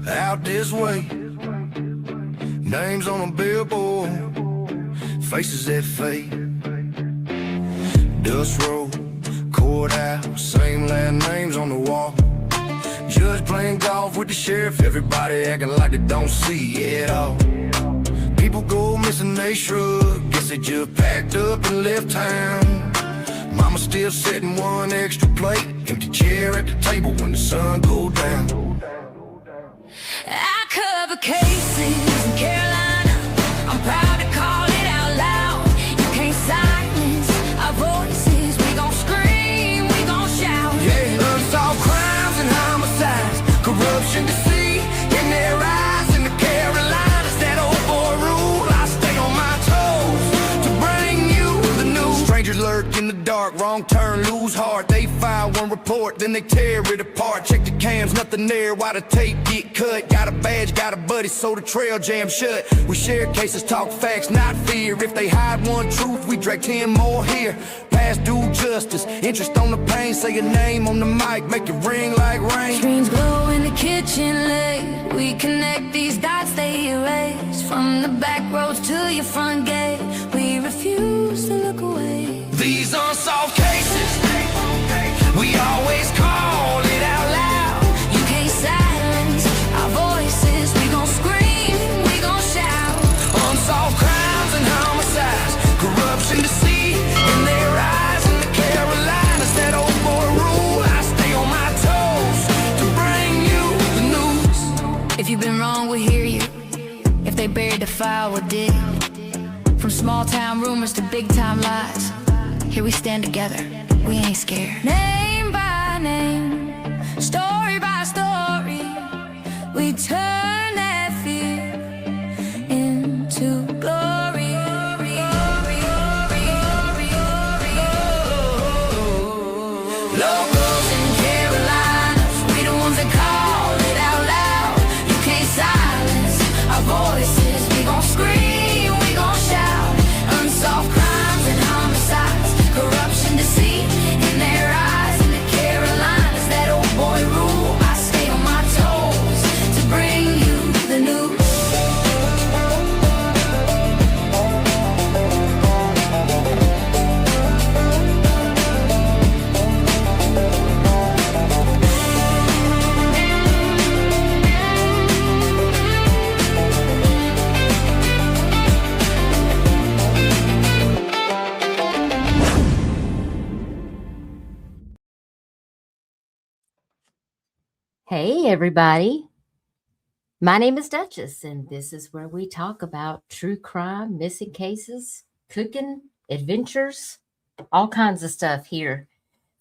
out this way. Names on a billboard, faces that fade. Dust roll, courthouse, same last names on the wall. Judge playing golf with the sheriff, everybody acting like they don't see it all. People go missing, they shrug, guess they just packed up and left town. Mama still sitting one extra plate, empty chair at the table when the sun goes down. I cover cases in Carolina, I'm proud to call it out loud. You can't silence our voices, we gon' scream, we gon' shout. Yeah, unsolved crimes and homicides, corruption, deceit in their eyes. In the Carolinas, that old boy rule, I stay on my toes to bring you the news. Strangers lurk in the dark, wrong turn, lose heart. They file one report, then they tear it apart. Check the cams, nothing there, why the tape get cut. Got a badge, got a buddy, so the trail jam shut. We share cases, talk facts, not fear. If they hide one truth, we drag 10 more here. Past due justice, interest on the pain. Say your name on the mic, make it ring like rain. Screens glow in the kitchen late, we connect these dots, they erase. From the back roads to your front gate, we refuse to look away. These unsolved cases, we always call it out loud. You can't silence our voices, we gon' scream, we gon' shout. Unsolved crimes and homicides, corruption, deceit in their eyes. In the Carolinas, that old boy rule, I stay on my toes to bring you the news. If you've been wrong, we'll hear you. If they buried the file, we'll dig. From small town rumors to big time lies, here we stand together, we ain't scared. Name by name, story by story, we turn that fear into glory. Locals in Carolinas, we the ones that call it out loud. You can't silence our voices, we gon' scream, we gon' shout. Unsolved crimes and homicides, corruption, deceit in their eyes. In the Carolinas, that old boy rule, I stay on my toes to bring you the news. Hey, everybody. My name is Duchess, and this is where we talk about true crime, missing cases, cooking, adventures, all kinds of stuff here,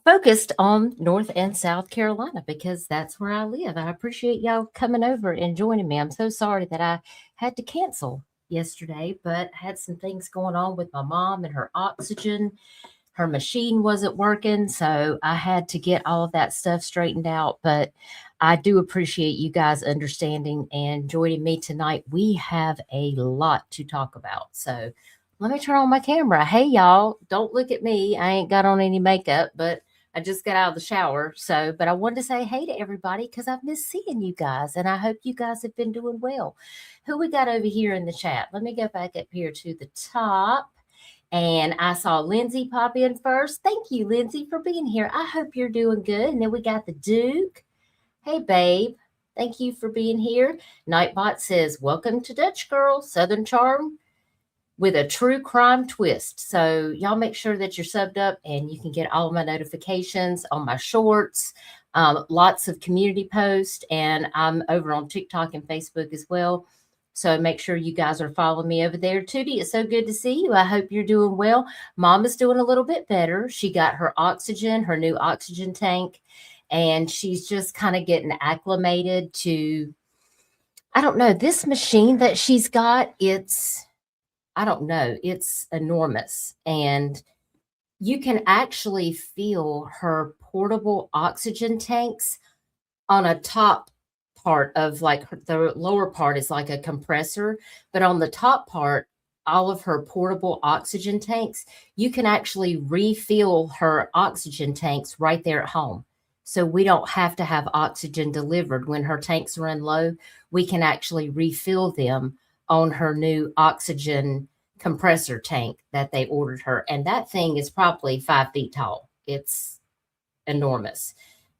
focused on North and South Carolina because that's where I live. I appreciate y'all coming over and joining me. I'm so sorry that I had to cancel yesterday, but I had some things going on with my mom and her oxygen. Her machine wasn't working, so I had to get all of that stuff straightened out. But I do appreciate you guys understanding and joining me tonight. We have a lot to talk about. So let me turn on my camera. Hey, y'all, don't look at me. I ain't got on any makeup, but I just got out of the shower. But I wanted to say hey to everybody because I've missed seeing you guys, and I hope you guys have been doing well. Who we got over here in the chat? Let me go back up here to the top. And I saw Lindsay pop in first. Thank you, Lindsay, for being here. I hope you're doing good. And then we got the Duke. Hey, babe. Thank you for being here. Nightbot says, welcome to Dutch Girl, Southern Charm with a true crime twist. So y'all make sure that you're subbed up and you can get all of my notifications on my shorts, lots of community posts, and I'm over on TikTok and Facebook as well. So make sure you guys are following me over there. Tootie, it's so good to see you. I hope you're doing well. Mom is doing a little bit better. She got her oxygen, her new oxygen tank, and she's just kind of getting acclimated to, I don't know, this machine that she's got, it's enormous. And you can actually feel her portable oxygen tanks on a top part of, like, the lower part is like a compressor, but on the top part, all of her portable oxygen tanks, you can actually refill her oxygen tanks right there at home. So we don't have to have oxygen delivered. When her tanks run low, we can actually refill them on her new oxygen compressor tank that they ordered her. And that thing is probably 5 feet tall. It's enormous.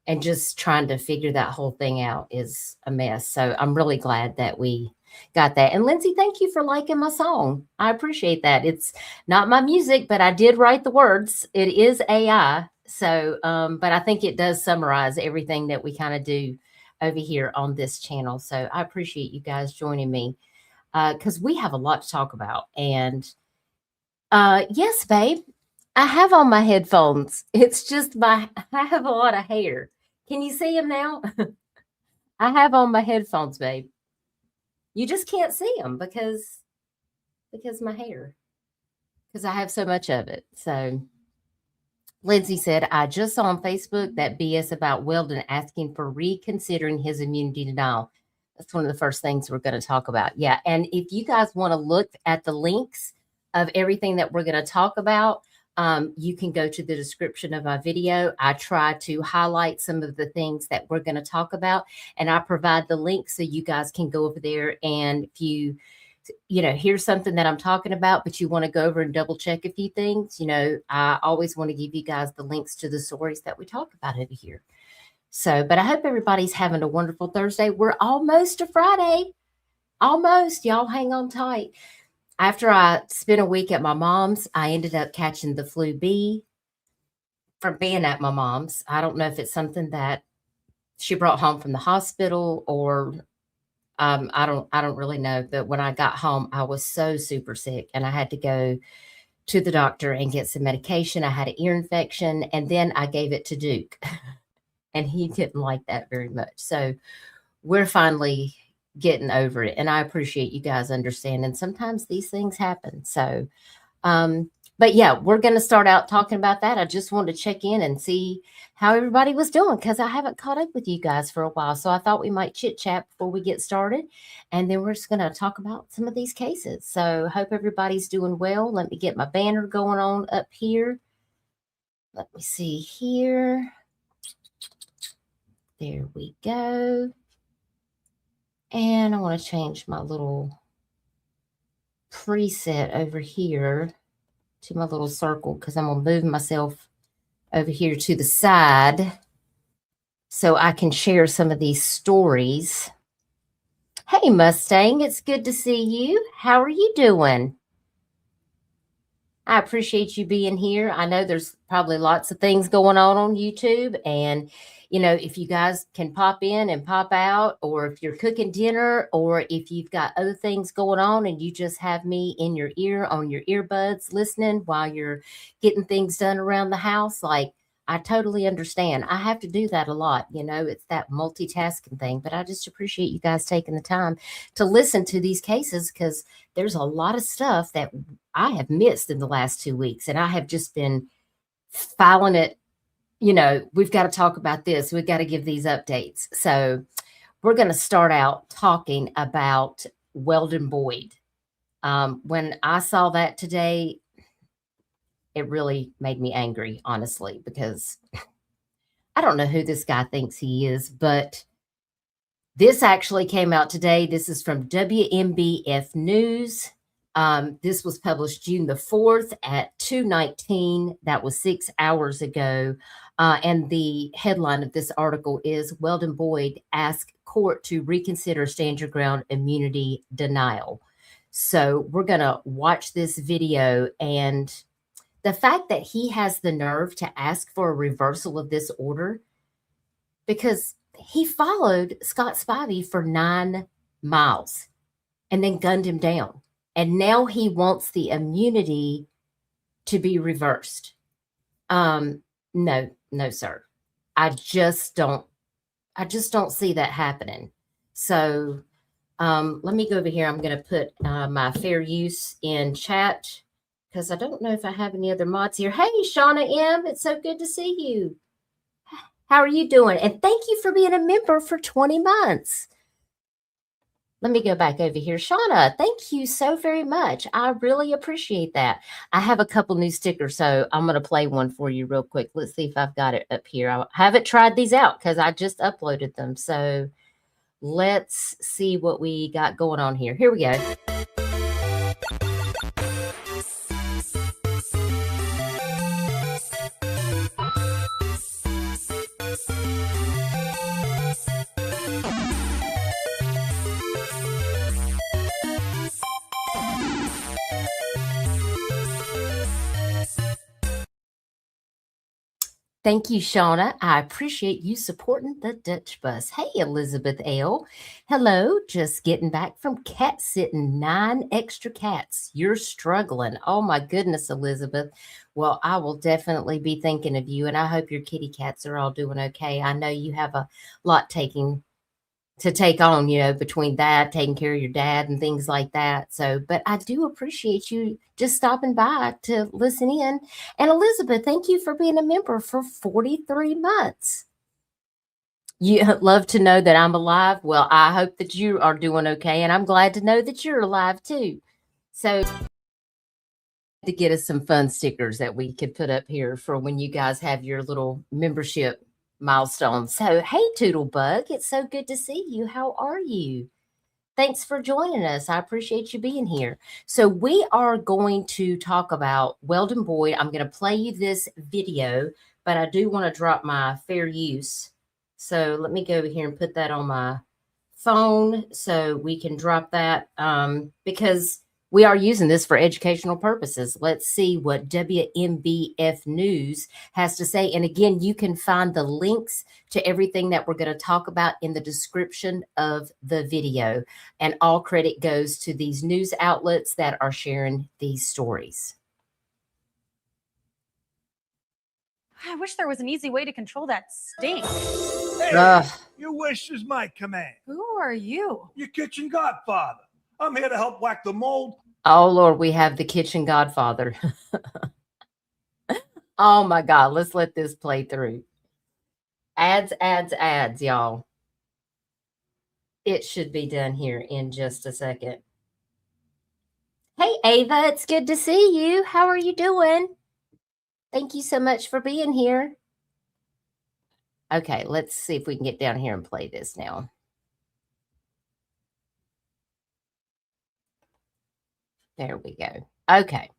And just trying to figure that whole thing out is a mess. So I'm really glad that we got that. And Lindsay, thank you for liking my song. I appreciate that. It's not my music, but I did write the words. It is AI. So, but I think it does summarize everything that we kind of do over here on this channel. So I appreciate you guys joining me because we have a lot to talk about. And yes, babe, I have on my headphones. It's just I have a lot of hair. Can you see them now? I have on my headphones, babe. You just can't see them because my hair, because I have so much of it. So Lindsay said, I just saw on Facebook that BS about Weldon asking for reconsidering his immunity denial. That's one of the first things we're going to talk about. Yeah. And if you guys want to look at the links of everything that we're going to talk about, you can go to the description of my video. I try to highlight some of the things that we're going to talk about, and I provide the links so you guys can go over there. And if you hear something that I'm talking about, but you want to go over and double check a few things, I always want to give you guys the links to the stories that we talk about over here. So, but I hope everybody's having a wonderful Thursday. We're almost to Friday. Almost. Y'all hang on tight. After I spent a week at my mom's, I ended up catching the flu B from being at my mom's. I don't know if it's something that she brought home from the hospital or I don't really know. But when I got home, I was so super sick and I had to go to the doctor and get some medication. I had an ear infection and then I gave it to Duke and he didn't like that very much. So we're finally getting over it. And I appreciate you guys understanding. Sometimes these things happen. So, but yeah, we're going to start out talking about that. I just wanted to check in and see how everybody was doing because I haven't caught up with you guys for a while. So I thought we might chit chat before we get started. And then we're just going to talk about some of these cases. So hope everybody's doing well. Let me get my banner going on up here. Let me see here. There we go. And I want to change my little preset over here to my little circle because I'm going to move myself over here to the side so I can share some of these stories. Hey, Mustang, it's good to see you. How are you doing? I appreciate you being here. I know there's probably lots of things going on YouTube. And, if you guys can pop in and pop out, or if you're cooking dinner, or if you've got other things going on and you just have me in your ear on your earbuds listening while you're getting things done around the house, like I totally understand. I have to do that a lot. It's that multitasking thing, but I just appreciate you guys taking the time to listen to these cases because there's a lot of stuff that I have missed in the last 2 weeks, and I have just been filing it. We've got to talk about this. We've got to give these updates. So we're going to start out talking about Weldon Boyd. When I saw that today, it really made me angry, honestly, because I don't know who this guy thinks he is, but this actually came out today. This is from WMBF News. This was published June the 4th at 2:19. That was 6 hours ago. And the headline of this article is Weldon Boyd asked court to reconsider stand your ground immunity denial. So we're going to watch this video, and the fact that he has the nerve to ask for a reversal of this order, because he followed Scott Spivey for 9 miles and then gunned him down. And now he wants the immunity to be reversed. No, sir. I just don't see that happening. So let me go over here. I'm going to put my fair use in chat because I don't know if I have any other mods here. Hey, Shauna M., it's so good to see you. How are you doing? And thank you for being a member for 20 months. Let me go back over here. Shauna, thank you so very much. I really appreciate that. I have a couple new stickers, so I'm going to play one for you real quick. Let's see if I've got it up here. I haven't tried these out because I just uploaded them. So let's see what we got going on here. Here we go. Thank you, Shauna. I appreciate you supporting the Dutch Bus. Hey, Elizabeth L. Hello, just getting back from cat sitting 9 extra cats. You're struggling. Oh, my goodness, Elizabeth. Well, I will definitely be thinking of you, and I hope your kitty cats are all doing okay. I know you have a lot to take on, between that, taking care of your dad and things like that. So, but I do appreciate you just stopping by to listen in. And Elizabeth, thank you for being a member for 43 months. You love to know that I'm alive. Well, I hope that you are doing okay. And I'm glad to know that you're alive too. So, to get us some fun stickers that we could put up here for when you guys have your little membership milestone. So, hey, Toodlebug, it's so good to see you. How are you? Thanks for joining us. I appreciate you being here. So, we are going to talk about Weldon Boyd. I'm going to play you this video, but I do want to drop my fair use. So, let me go over here and put that on my phone so we can drop that because we are using this for educational purposes. Let's see what WMBF News has to say. And again, you can find the links to everything that we're going to talk about in the description of the video. And all credit goes to these news outlets that are sharing these stories. I wish there was an easy way to control that stink. Hey, your wish is my command. Who are you? Your kitchen godfather. I'm here to help whack the mold. Oh, Lord, we have the kitchen godfather. Oh, my God. Let's let this play through. Ads, y'all. It should be done here in just a second. Hey, Ava, it's good to see you. How are you doing? Thank you so much for being here. Okay, let's see if we can get down here and play this now. There we go. Okay.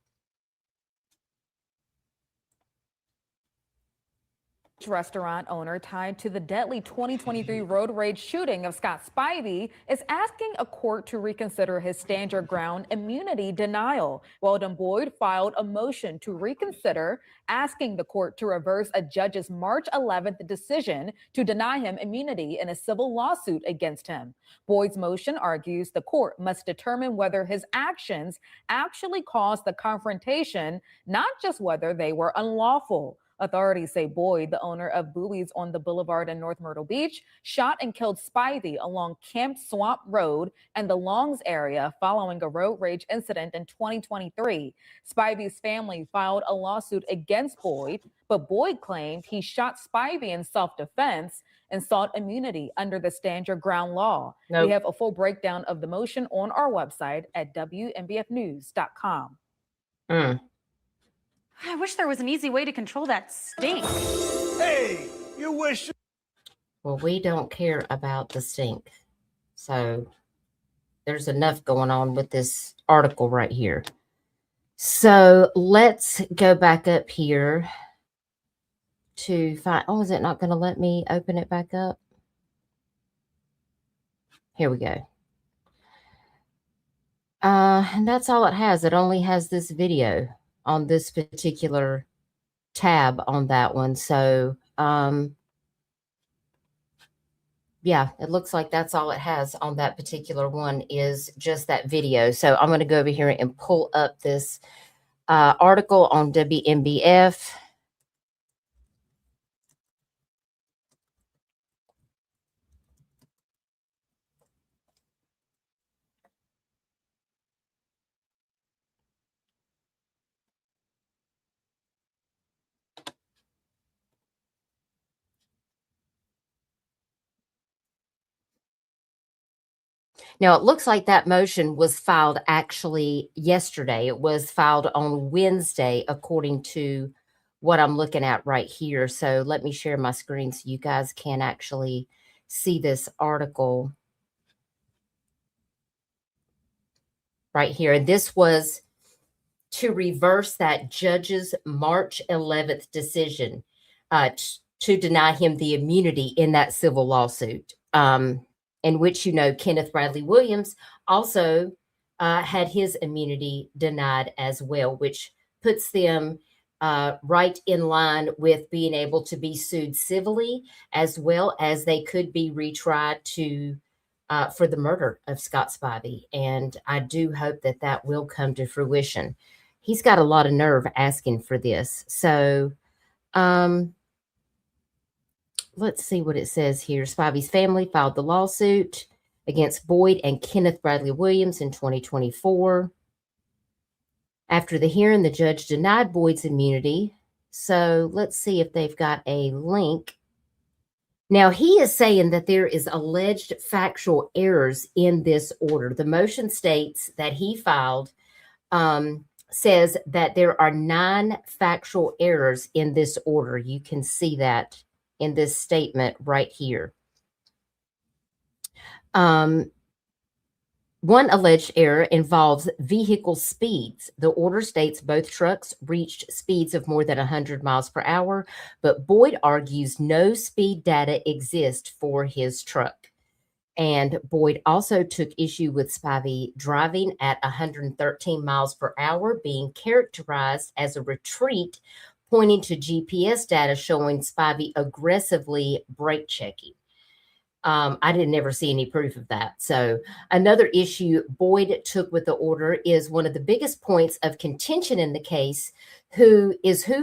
Restaurant owner tied to the deadly 2023 road rage shooting of Scott Spivey is asking a court to reconsider his stand your ground immunity denial. Weldon Boyd filed a motion to reconsider, asking the court to reverse a judge's March 11th decision to deny him immunity in a civil lawsuit against him. Boyd's motion argues the court must determine whether his actions actually caused the confrontation, not just whether they were unlawful. Authorities say Boyd, the owner of Buoys on the Boulevard in North Myrtle Beach, shot and killed Spivey along Camp Swamp Road and the Longs area following a road rage incident in 2023. Spivey's family filed a lawsuit against Boyd, but Boyd claimed he shot Spivey in self-defense and sought immunity under the Stand Your Ground law. Nope. We have a full breakdown of the motion on our website at WMBFnews.com. I wish there was an easy way to control that stink. Hey, your wish. Well, we don't care about the stink. So there's enough going on with this article right here. So let's go back up here to find. Oh, is it not going to let me open it back up? Here we go. And that's all it has. It only has this video on this particular tab on that one. So, yeah, it looks like that's all it has on that particular one is just that video. So I'm going to go over here and pull up this article on WMBF. Now, it looks like that motion was filed actually yesterday. It was filed on Wednesday, according to what I'm looking at right here. So let me share my screen so you guys can actually see this article right here. And this was to reverse that judge's March 11th decision to deny him the immunity in that civil lawsuit, in which, Kenneth Bradley Williams also had his immunity denied as well, which puts them right in line with being able to be sued civilly, as well as they could be retried for the murder of Scott Spivey. And I do hope that that will come to fruition. He's got a lot of nerve asking for this. So let's see what it says here. Spivey's family filed the lawsuit against Boyd and Kenneth Bradley Williams in 2024. After the hearing, the judge denied Boyd's immunity. So let's see if they've got a link. Now, he is saying that there is alleged factual errors in this order. The motion states that he filed says that there are 9 factual errors in this order. You can see that in this statement right here. One alleged error involves vehicle speeds. The order states both trucks reached speeds of more than 100 miles per hour, but Boyd argues no speed data exists for his truck. And Boyd also took issue with Spivey driving at 113 miles per hour, being characterized as a retreat, pointing to GPS data showing Spivey aggressively brake checking. I didn't ever see any proof of that. So another issue Boyd took with the order is one of the biggest points of contention in the case, who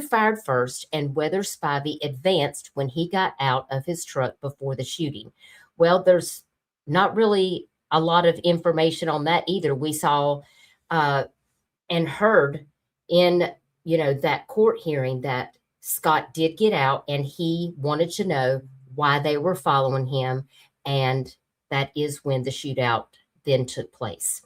fired first and whether Spivey advanced when he got out of his truck before the shooting. Well, there's not really a lot of information on that either. We saw and heard in, that court hearing that Scott did get out and he wanted to know why they were following him. And that is when the shootout then took place.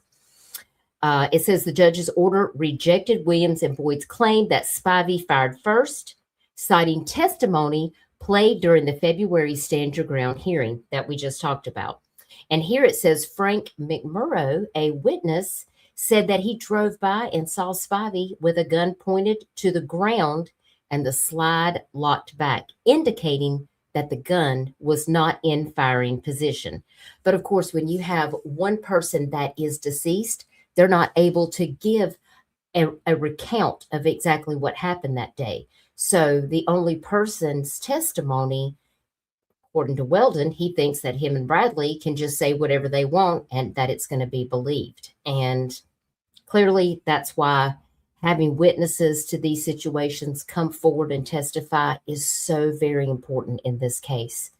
It says the judge's order rejected Williams and Boyd's claim that Spivey fired first, citing testimony played during the February Stand Your Ground hearing that we just talked about. And here it says Frank McMurrow, a witness, said that he drove by and saw Spivey with a gun pointed to the ground and the slide locked back, indicating that the gun was not in firing position. But of course, when you have one person that is deceased, they're not able to give a recount of exactly what happened that day. So the only person's testimony, according to Weldon, he thinks that him and Bradley can just say whatever they want and that it's going to be believed. And clearly that's why having witnesses to these situations come forward and testify is so very important in this case.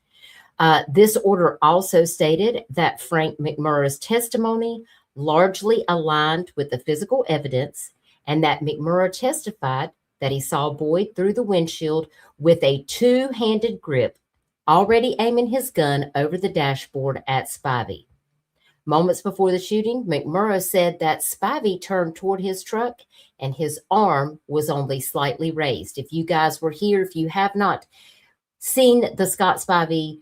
This order also stated that Frank McMurrow's testimony largely aligned with the physical evidence and that McMurrow testified that he saw Boyd through the windshield with a two-handed grip, already aiming his gun over the dashboard at Spivey. Moments before the shooting, McMurrow said that Spivey turned toward his truck and his arm was only slightly raised. If you guys were here, if you have not seen the Scott Spivey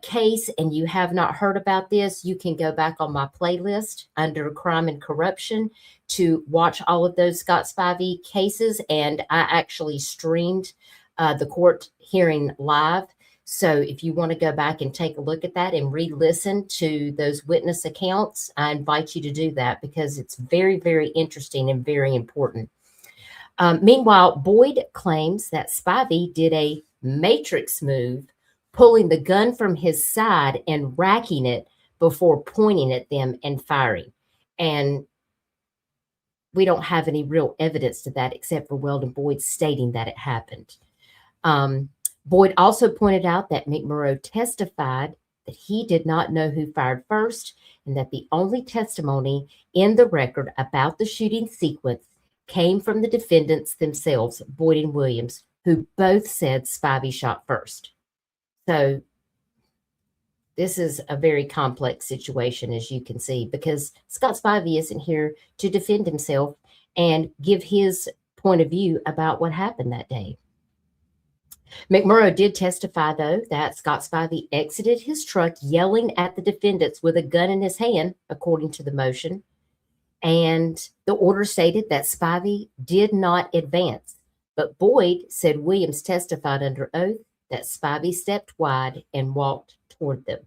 case and you have not heard about this, you can go back on my playlist under Crime and Corruption to watch all of those Scott Spivey cases. And I actually streamed the court hearing live. So if you want to go back and take a look at that and re-listen to those witness accounts, I invite you to do that because it's very, very interesting and very important. Meanwhile, Boyd claims that Spivey did a matrix move, pulling the gun from his side and racking it before pointing at them and firing. And we don't have any real evidence to that except for Weldon Boyd stating that it happened. Boyd also pointed out that McMurrow testified that he did not know who fired first and that the only testimony in the record about the shooting sequence came from the defendants themselves, Boyd and Williams, who both said Spivey shot first. So This is a very complex situation, as you can see, because Scott Spivey isn't here to defend himself and give his point of view about what happened that day. McMurrow did testify, though, that Scott Spivey exited his truck yelling at the defendants with a gun in his hand, according to the motion. And the order stated that Spivey did not advance. But Boyd said Williams testified under oath that Spivey stepped wide and walked toward them.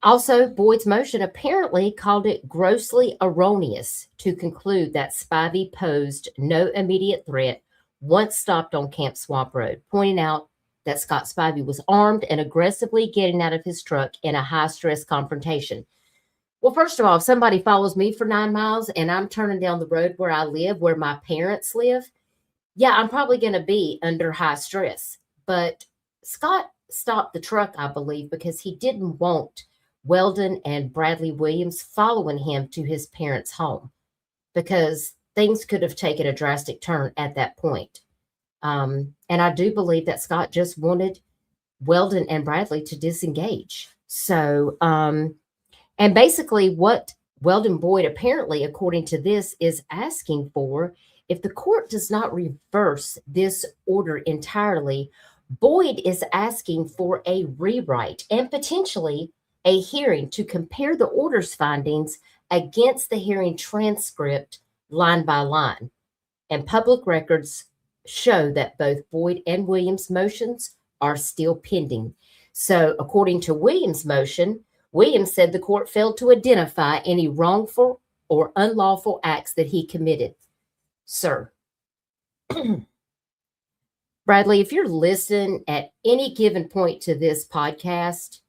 Also, Boyd's motion apparently called it grossly erroneous to conclude that Spivey posed no immediate threat once stopped on Camp Swamp Road, pointing out that Scott Spivey was armed and aggressively getting out of his truck in a high-stress confrontation. Well, first of all, if somebody follows me for 9 miles and I'm turning down the road where I live, where my parents live, yeah, I'm probably going to be under high stress. But Scott stopped the truck, I believe, because he didn't want Weldon and Bradley Williams following him to his parents' home, because things could have taken a drastic turn at that point. And I do believe that Scott just wanted Weldon and Bradley to disengage. So, and basically what Weldon Boyd apparently, according to this, is asking for, if the court does not reverse this order entirely, Boyd is asking for a rewrite and potentially a hearing to compare the order's findings against the hearing transcript line by line. And public records show that both Boyd and Williams' motions are still pending. So according to Williams' motion, Williams said the court failed to identify any wrongful or unlawful acts that he committed. Sir, Bradley, if you're listening at any given point to this podcast,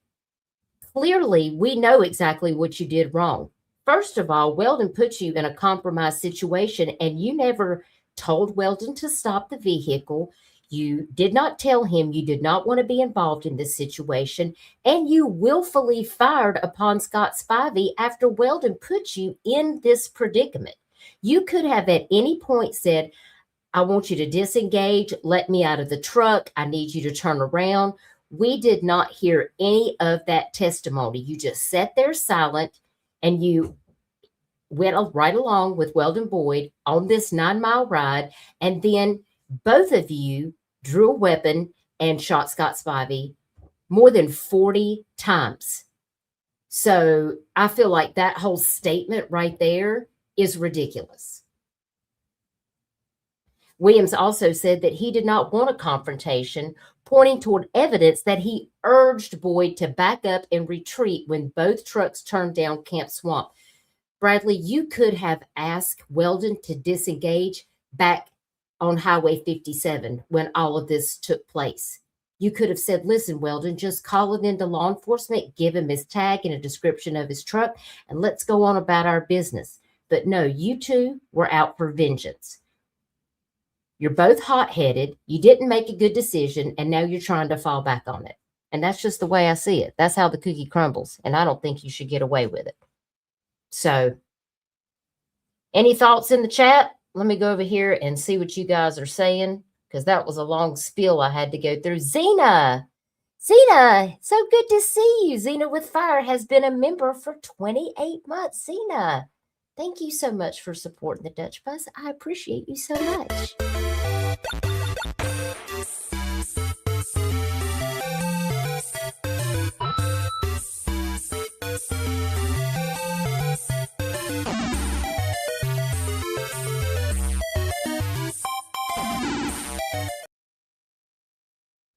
clearly we know exactly what you did wrong. First of all, Weldon put you in a compromised situation, and you never told Weldon to stop the vehicle. You did not tell him you did not want to be involved in this situation, and you willfully fired upon Scott Spivey after Weldon put you in this predicament. You could have at any point said, I want you to disengage, let me out of the truck, I need you to turn around. We did not hear any of that testimony. You just sat there silent, and you went right along with Weldon Boyd on this 9-mile ride, and then both of you drew a weapon and shot Scott Spivey more than 40 times. So I feel like that whole statement right there is ridiculous. Williams also said that he did not want a confrontation, pointing toward evidence that he urged Boyd to back up and retreat when both trucks turned down Camp Swamp. Bradley, you could have asked Weldon to disengage back on Highway 57 when all of this took place. You could have said, listen, Weldon, just call it into law enforcement, give him his tag and a description of his truck, and let's go on about our business. But no, you two were out for vengeance. You're both hot-headed. You didn't make a good decision, and now you're trying to fall back on it. And that's just the way I see it. That's how the cookie crumbles, and I don't think you should get away with it. So, any thoughts in the chat? Let me go over here and see what you guys are saying, because that was a long spiel I had to go through. Zena, so good to see you. Zena with Fire has been a member for 28 months. Zena, thank you so much for supporting the Dutch Bus. I appreciate you so much.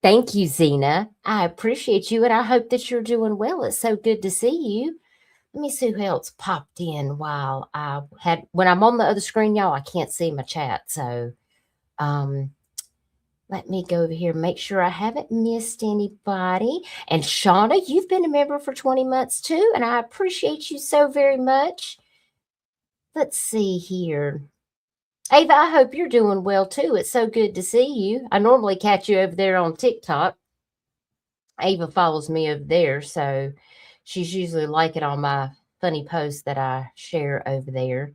Thank you, Zena. I appreciate you, and I hope that you're doing well. It's so good to see you. Let me see who else popped in while I had, when I'm on the other screen, y'all, I can't see my chat. So let me go over here, make sure I haven't missed anybody. And Shauna, you've been a member for 20 months too, and I appreciate you so very much. Let's see here. Ava, I hope you're doing well too. It's so good to see you. I normally catch you over there on TikTok. Ava follows me over there, so she's usually liking all my funny posts that I share over there.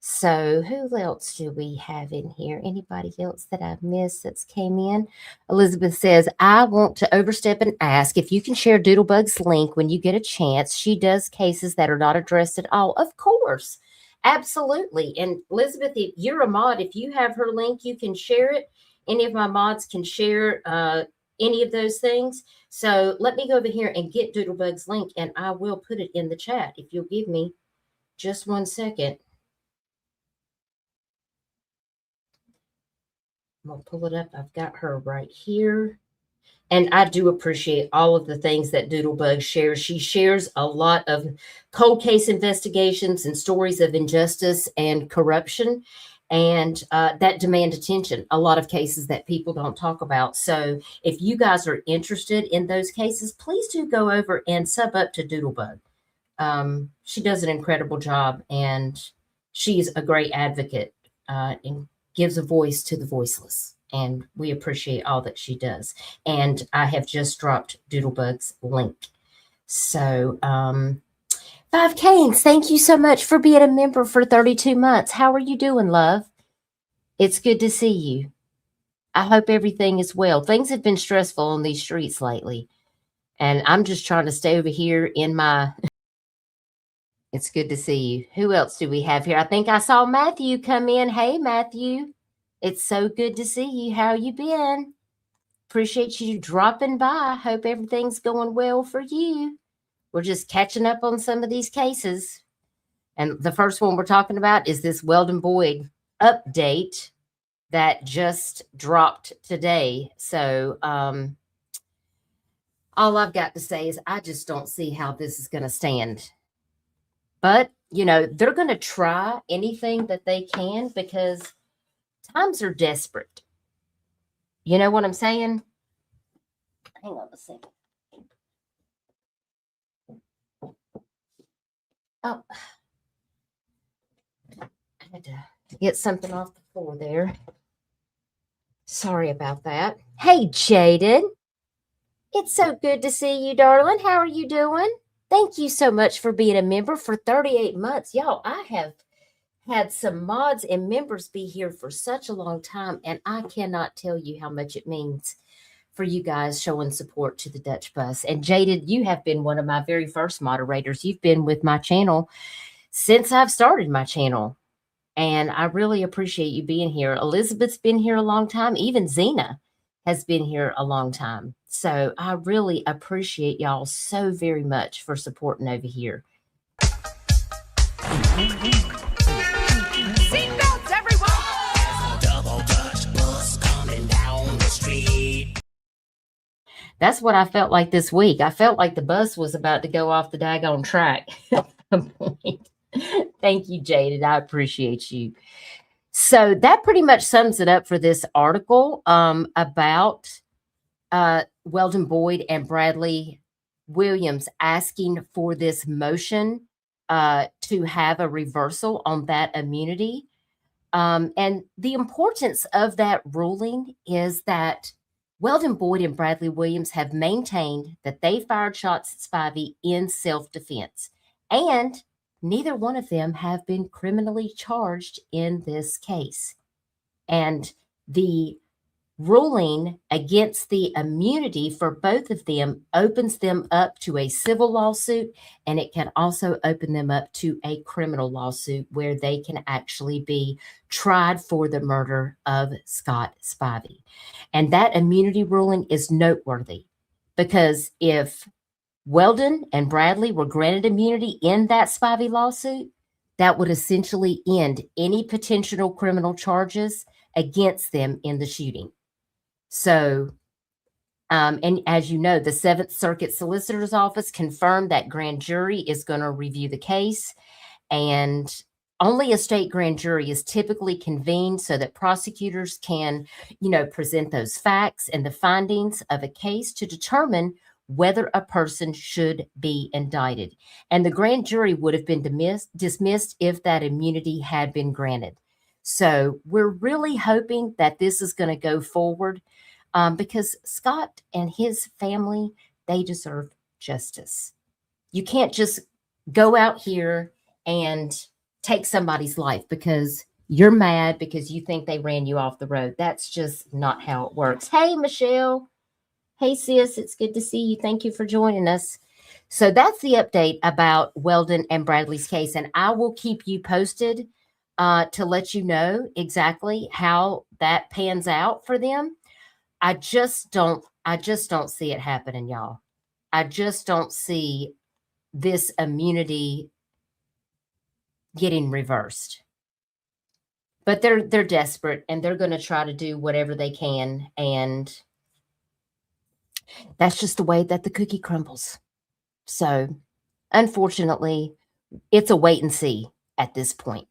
So who else do we have in here? Anybody else that I've missed that's came in? Elizabeth says, I want to overstep and ask if you can share Doodlebug's link when you get a chance. She does cases that are not addressed at all. Of course. Absolutely. And Elizabeth, if you're a mod, if you have her link, you can share it. Any of my mods can share any of those things. So let me go over here and get Doodlebug's link, and I will put it in the chat if you'll give me just 1 second. I'm going to pull it up. I've got her right here. And I do appreciate all of the things that Doodlebug shares. She shares a lot of cold case investigations and stories of injustice and corruption, and that demand attention. A lot of cases that people don't talk about. So if you guys are interested in those cases, please do go over and sub up to Doodlebug. She does an incredible job, and she's a great advocate and gives a voice to the voiceless. And we appreciate all that she does. And I have just dropped Doodlebug's link. So, Five Canes, thank you so much for being a member for 32 months. How are you doing, love? It's good to see you. I hope everything is well. Things have been stressful on these streets lately. And I'm just trying to stay over here in my... It's good to see you. Who else do we have here? I think I saw Matthew come in. Hey, Matthew. It's so good to see you. How you been? Appreciate you dropping by. Hope everything's going well for you. We're just catching up on some of these cases. And the first one we're talking about is this Weldon Boyd update that just dropped today. So all I've got to say is I just don't see how this is going to stand. But, you know, they're going to try anything that they can because times are desperate. You know what I'm saying? Hang on a second. Oh, I had to get something off the floor there. Sorry about that. Hey, Jaden. It's so good to see you, darling. How are you doing? Thank you so much for being a member for 38 months. Y'all, I have had some mods and members be here for such a long time, and I cannot tell you how much it means for you guys showing support to the Dutch Bus. And Jaded, you have been one of my very first moderators. You've been with my channel since I've started my channel, and I really appreciate you being here. Elizabeth's been here a long time. Even Zena has been here a long time. So I really appreciate y'all so very much for supporting over here. Seatbelts, everyone! Double Dutch bus coming down the street. That's what I felt like this week. I felt like the bus was about to go off the daggone track at some point. Thank you, Jaded. I appreciate you. So that pretty much sums it up for this article about Weldon Boyd and Bradley Williams asking for this motion to have a reversal on that immunity. And the importance of that ruling is that Weldon Boyd and Bradley Williams have maintained that they fired shots at Spivey in self-defense, and neither one of them have been criminally charged in this case. And the ruling against the immunity for both of them opens them up to a civil lawsuit, and it can also open them up to a criminal lawsuit where they can actually be tried for the murder of Scott Spivey. And that immunity ruling is noteworthy because if Weldon and Bradley were granted immunity in that Spivey lawsuit, that would essentially end any potential criminal charges against them in the shooting. So, and as you know, the Seventh Circuit Solicitor's Office confirmed that grand jury is going to review the case, and only a state grand jury is typically convened so that prosecutors can, you know, present those facts and the findings of a case to determine whether a person should be indicted. And the grand jury would have been dismissed if that immunity had been granted. So we're really hoping that this is going to go forward because Scott and his family, they deserve justice. You can't just go out here and take somebody's life because you're mad because you think they ran you off the road. That's just not how it works. Hey, Michelle. Hey, sis. It's good to see you. Thank you for joining us. So that's the update about Weldon and Bradley's case. And I will keep you posted to let you know exactly how that pans out for them. I just don't see it happening, y'all. I just don't see this immunity getting reversed. But they're desperate and they're going to try to do whatever they can, and that's just the way that the cookie crumbles. So, unfortunately, it's a wait and see at this point.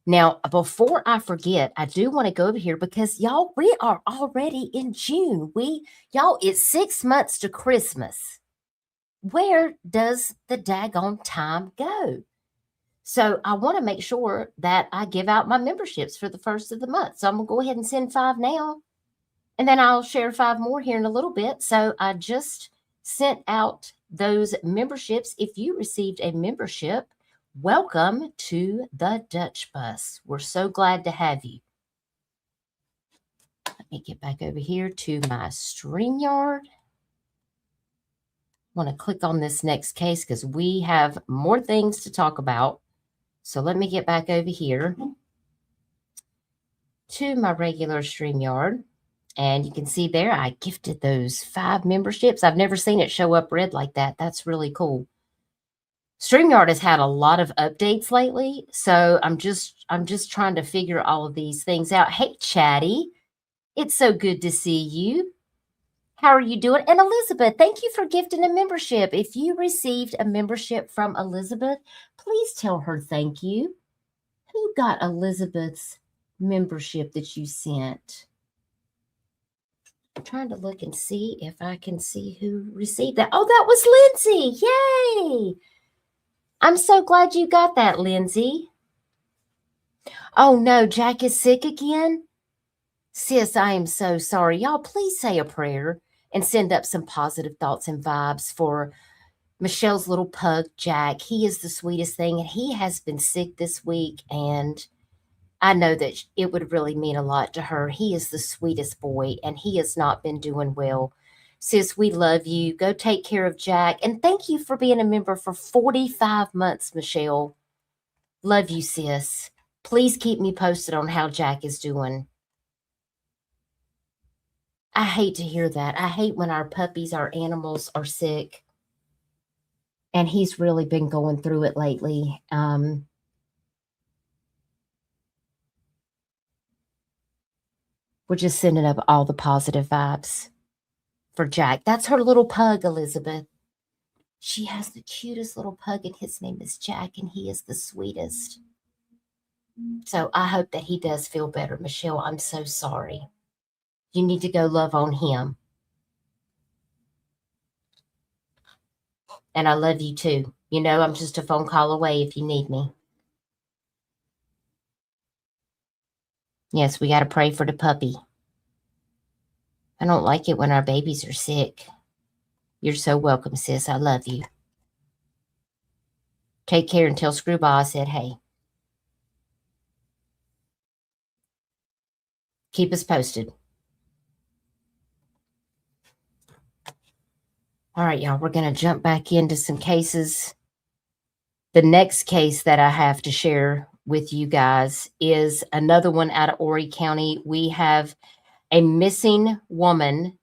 Now, before I forget, I do want to go over here because y'all, we are already in June. Y'all, it's 6 months to Christmas. Where does the daggone time go? So I want to make sure that I give out my memberships for the first of the month. So I'm going to go ahead and send 5 now, and then I'll share 5 more here in a little bit. So I just sent out those memberships. If you received a membership, welcome to the Dutch Bus. We're so glad to have you. Let me get back over here to my StreamYard. I want to click on this next case because we have more things to talk about. So let me get back over here to my regular StreamYard. And you can see there, I gifted those 5 memberships. I've never seen it show up red like that. That's really cool. StreamYard has had a lot of updates lately, so I'm just trying to figure all of these things out. Hey, Chatty, it's so good to see you. How are you doing? And Elizabeth, thank you for gifting a membership. If you received a membership from Elizabeth, please tell her thank you. Who got Elizabeth's membership that you sent? I'm trying to look and see if I can see who received that. Oh, that was Lindsay. Yay! I'm so glad you got that, Lindsay. Oh, no, Jack is sick again? Sis, I am so sorry. Y'all, please say a prayer and send up some positive thoughts and vibes for Michelle's little pug, Jack. He is the sweetest thing, and he has been sick this week, and I know that it would really mean a lot to her. He is the sweetest boy, and he has not been doing well. Sis, we love you. Go take care of Jack, and thank you for being a member for 45 months, Michelle. Love you, sis. Please keep me posted on how Jack is doing. I hate to hear that. I hate when our puppies, our animals are sick. And he's really been going through it lately. We're just sending up all the positive vibes for Jack. That's her little pug, Elizabeth. She has the cutest little pug, and his name is Jack, and he is the sweetest. So I hope that he does feel better. Michelle, I'm so sorry. You need to go love on him. And I love you too. You know, I'm just a phone call away if you need me. Yes, we got to pray for the puppy. I don't like it when our babies are sick. You're so welcome, sis. I love you. Take care and tell Screwball I said hey. Keep us posted. All right, y'all, we're going to jump back into some cases. The next case that I have to share with you guys is another one out of Horry County. We have a missing woman,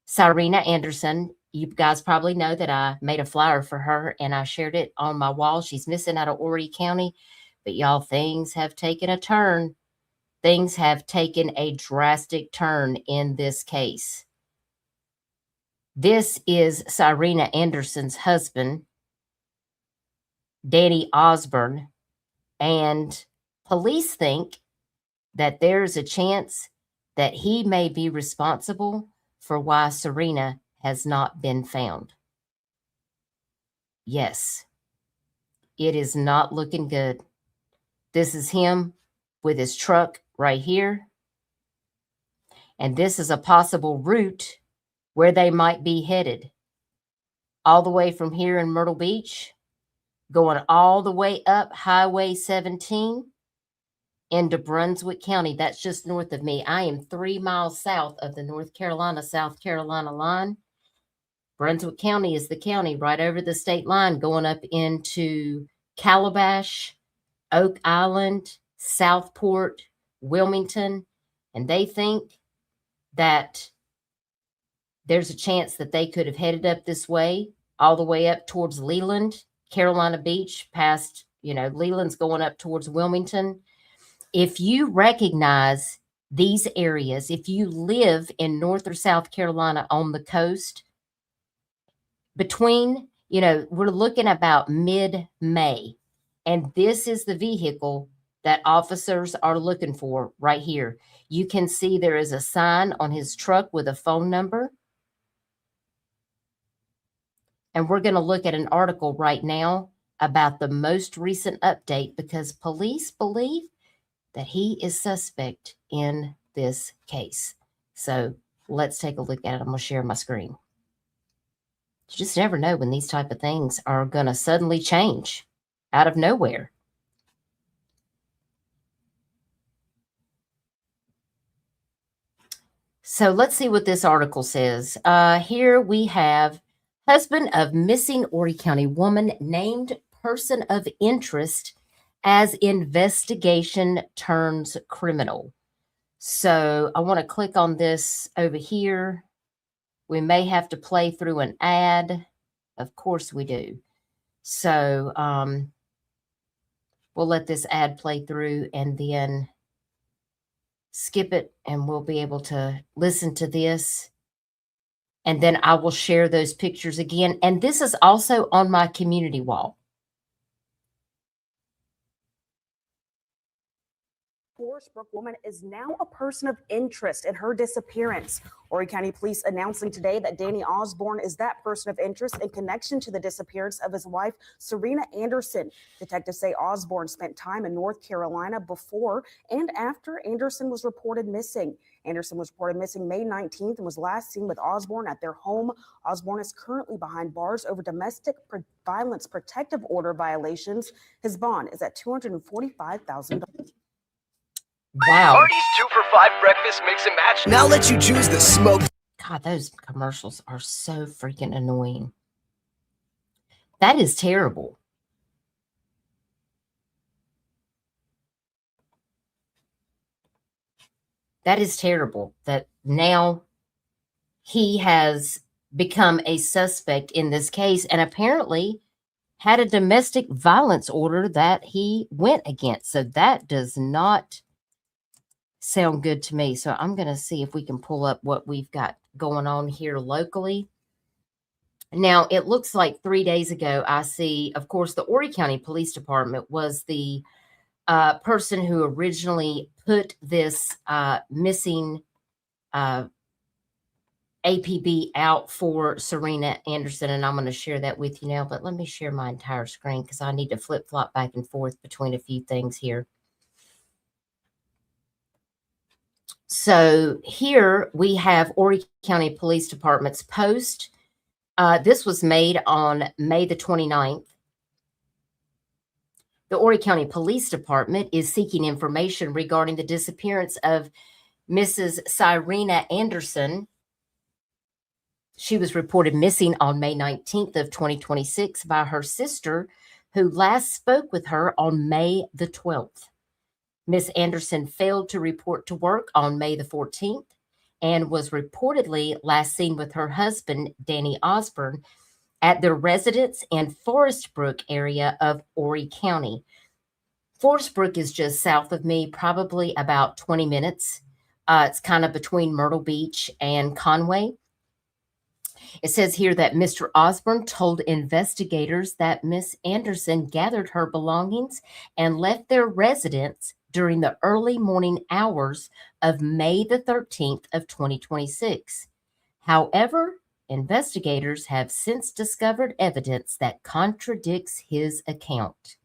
Serena Anderson. You guys probably know that I made a flyer for her and I shared it on my wall. She's missing out of Horry County. But y'all, things have taken a turn. Things have taken a drastic turn in this case. This is Serena Anderson's husband, Danny Osborne, and police think that there's a chance that he may be responsible for why Serena has not been found. Yes, it is not looking good. This is him with his truck right here. And this is a possible route where they might be headed. All the way from here in Myrtle Beach, going all the way up Highway 17 into Brunswick County. That's just north of me. I am 3 miles south of the North Carolina, South Carolina line. Brunswick County is the county right over the state line going up into Calabash, Oak Island, Southport, Wilmington. And they think that there's a chance that they could have headed up this way, all the way up towards Leland, Carolina Beach, past, Leland's going up towards Wilmington. If you recognize these areas, if you live in North or South Carolina on the coast, between, we're looking about mid-May, and this is the vehicle that officers are looking for right here. You can see there is a sign on his truck with a phone number. And we're going to look at an article right now about the most recent update because police believe that he is suspect in this case. So let's take a look at it. I'm going to share my screen. You just never know when these type of things are going to suddenly change out of nowhere. So let's see what this article says. Here we have husband of missing Horry County woman named person of interest as investigation turns criminal. So I want to click on this over here. We may have to play through an ad. Of course we do. So we'll let this ad play through and then skip it, and we'll be able to listen to this. And then I will share those pictures again. And this is also on my community wall. Forest Brook woman is now a person of interest in her disappearance. Horry County Police announcing today that Danny Osborne is that person of interest in connection to the disappearance of his wife, Serena Anderson. Detectives say Osborne spent time in North Carolina before and after Anderson was reported missing. Anderson was reported missing May 19th and was last seen with Osborne at their home. Osborne is currently behind bars over domestic violence protective order violations. His bond is at $245,000. Wow. Marty's 2 for $5 breakfast mix and match. Now let you choose the smoked. God, those commercials are so freaking annoying. That is terrible. That is terrible that now he has become a suspect in this case and apparently had a domestic violence order that he went against. So that does not sound good to me. So I'm going to see if we can pull up what we've got going on here locally. Now, it looks like 3 days ago, I see, of course, the Horry County Police Department was the person who originally put this missing APB out for Serena Anderson. And I'm going to share that with you now. But let me share my entire screen because I need to flip-flop back and forth between a few things here. So here we have Horry County Police Department's post. This was made on May the 29th. The Horry County Police Department is seeking information regarding the disappearance of Mrs. Serena Anderson. She was reported missing on May 19th of 2026 by her sister, who last spoke with her on May the 12th. Miss Anderson failed to report to work on May the 14th and was reportedly last seen with her husband, Danny Osborne, at their residence in Forest Brook area of Horry County. Forest Brook is just south of me, probably about 20 minutes. It's kind of between Myrtle Beach and Conway. It says here that Mr. Osborne told investigators that Miss Anderson gathered her belongings and left their residence during the early morning hours of May the 13th of 2026. However, investigators have since discovered evidence that contradicts his account.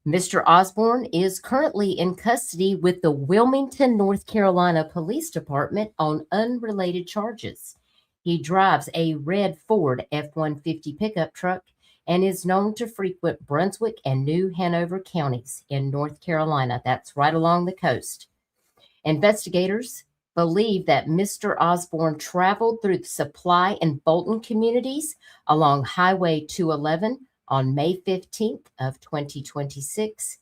Mr. Osborne is currently in custody with the Wilmington, North Carolina Police Department on unrelated charges. He drives a red Ford F-150 pickup truck and is known to frequent Brunswick and New Hanover counties in North Carolina. That's right along the coast. Investigators believe that Mr. Osborne traveled through the Supply and Bolton communities along Highway 211 on May 15th of 2026.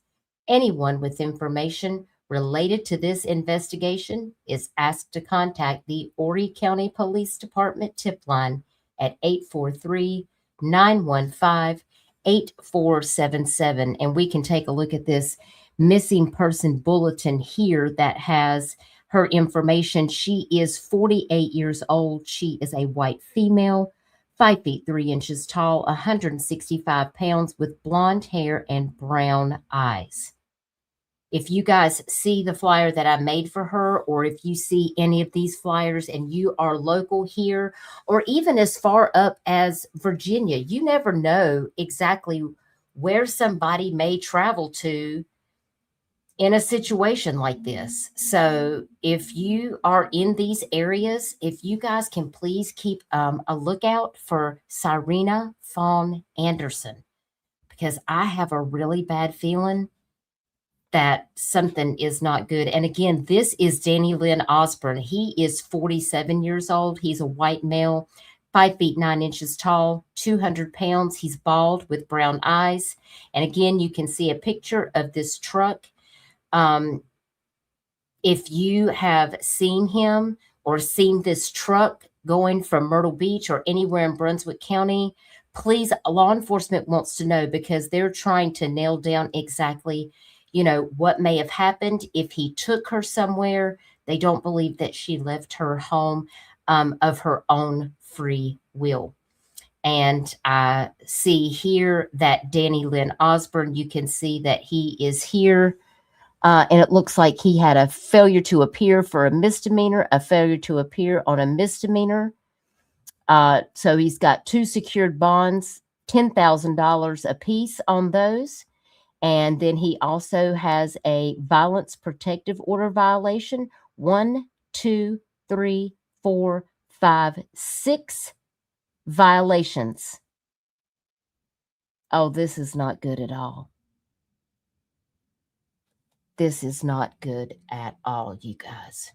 Anyone with information related to this investigation is asked to contact the Horry County Police Department tip line at 843-915-8477. And we can take a look at this missing person bulletin here that has her information. She is 48 years old. She is a white female, 5 feet 3 inches tall, 165 pounds, with blonde hair and brown eyes. If you guys see the flyer that I made for her, or if you see any of these flyers and you are local here, or even as far up as Virginia, you never know exactly where somebody may travel to in a situation like this. So if you are in these areas, if you guys can please keep a lookout for Cyrena Fawn Anderson, because I have a really bad feeling that something is not good. And again, this is Danny Lynn Osborne. He is 47 years old. He's a white male, 5 feet 9 inches tall, 200 pounds. He's bald with brown eyes. And again, you can see a picture of this truck. If you have seen him or seen this truck going from Myrtle Beach or anywhere in Brunswick County, please, law enforcement wants to know, because they're trying to nail down exactly, what may have happened. If he took her somewhere, they don't believe that she left her home of her own free will. And I see here that Danny Lynn Osborne, you can see that he is here. And it looks like he had a failure to appear for a misdemeanor, a failure to appear on a misdemeanor. So he's got 2 secured bonds, $10,000 apiece on those. And then he also has a violence protective order violation. 1, 2, 3, 4, 5, 6 violations. Oh, this is not good at all. This is not good at all, you guys.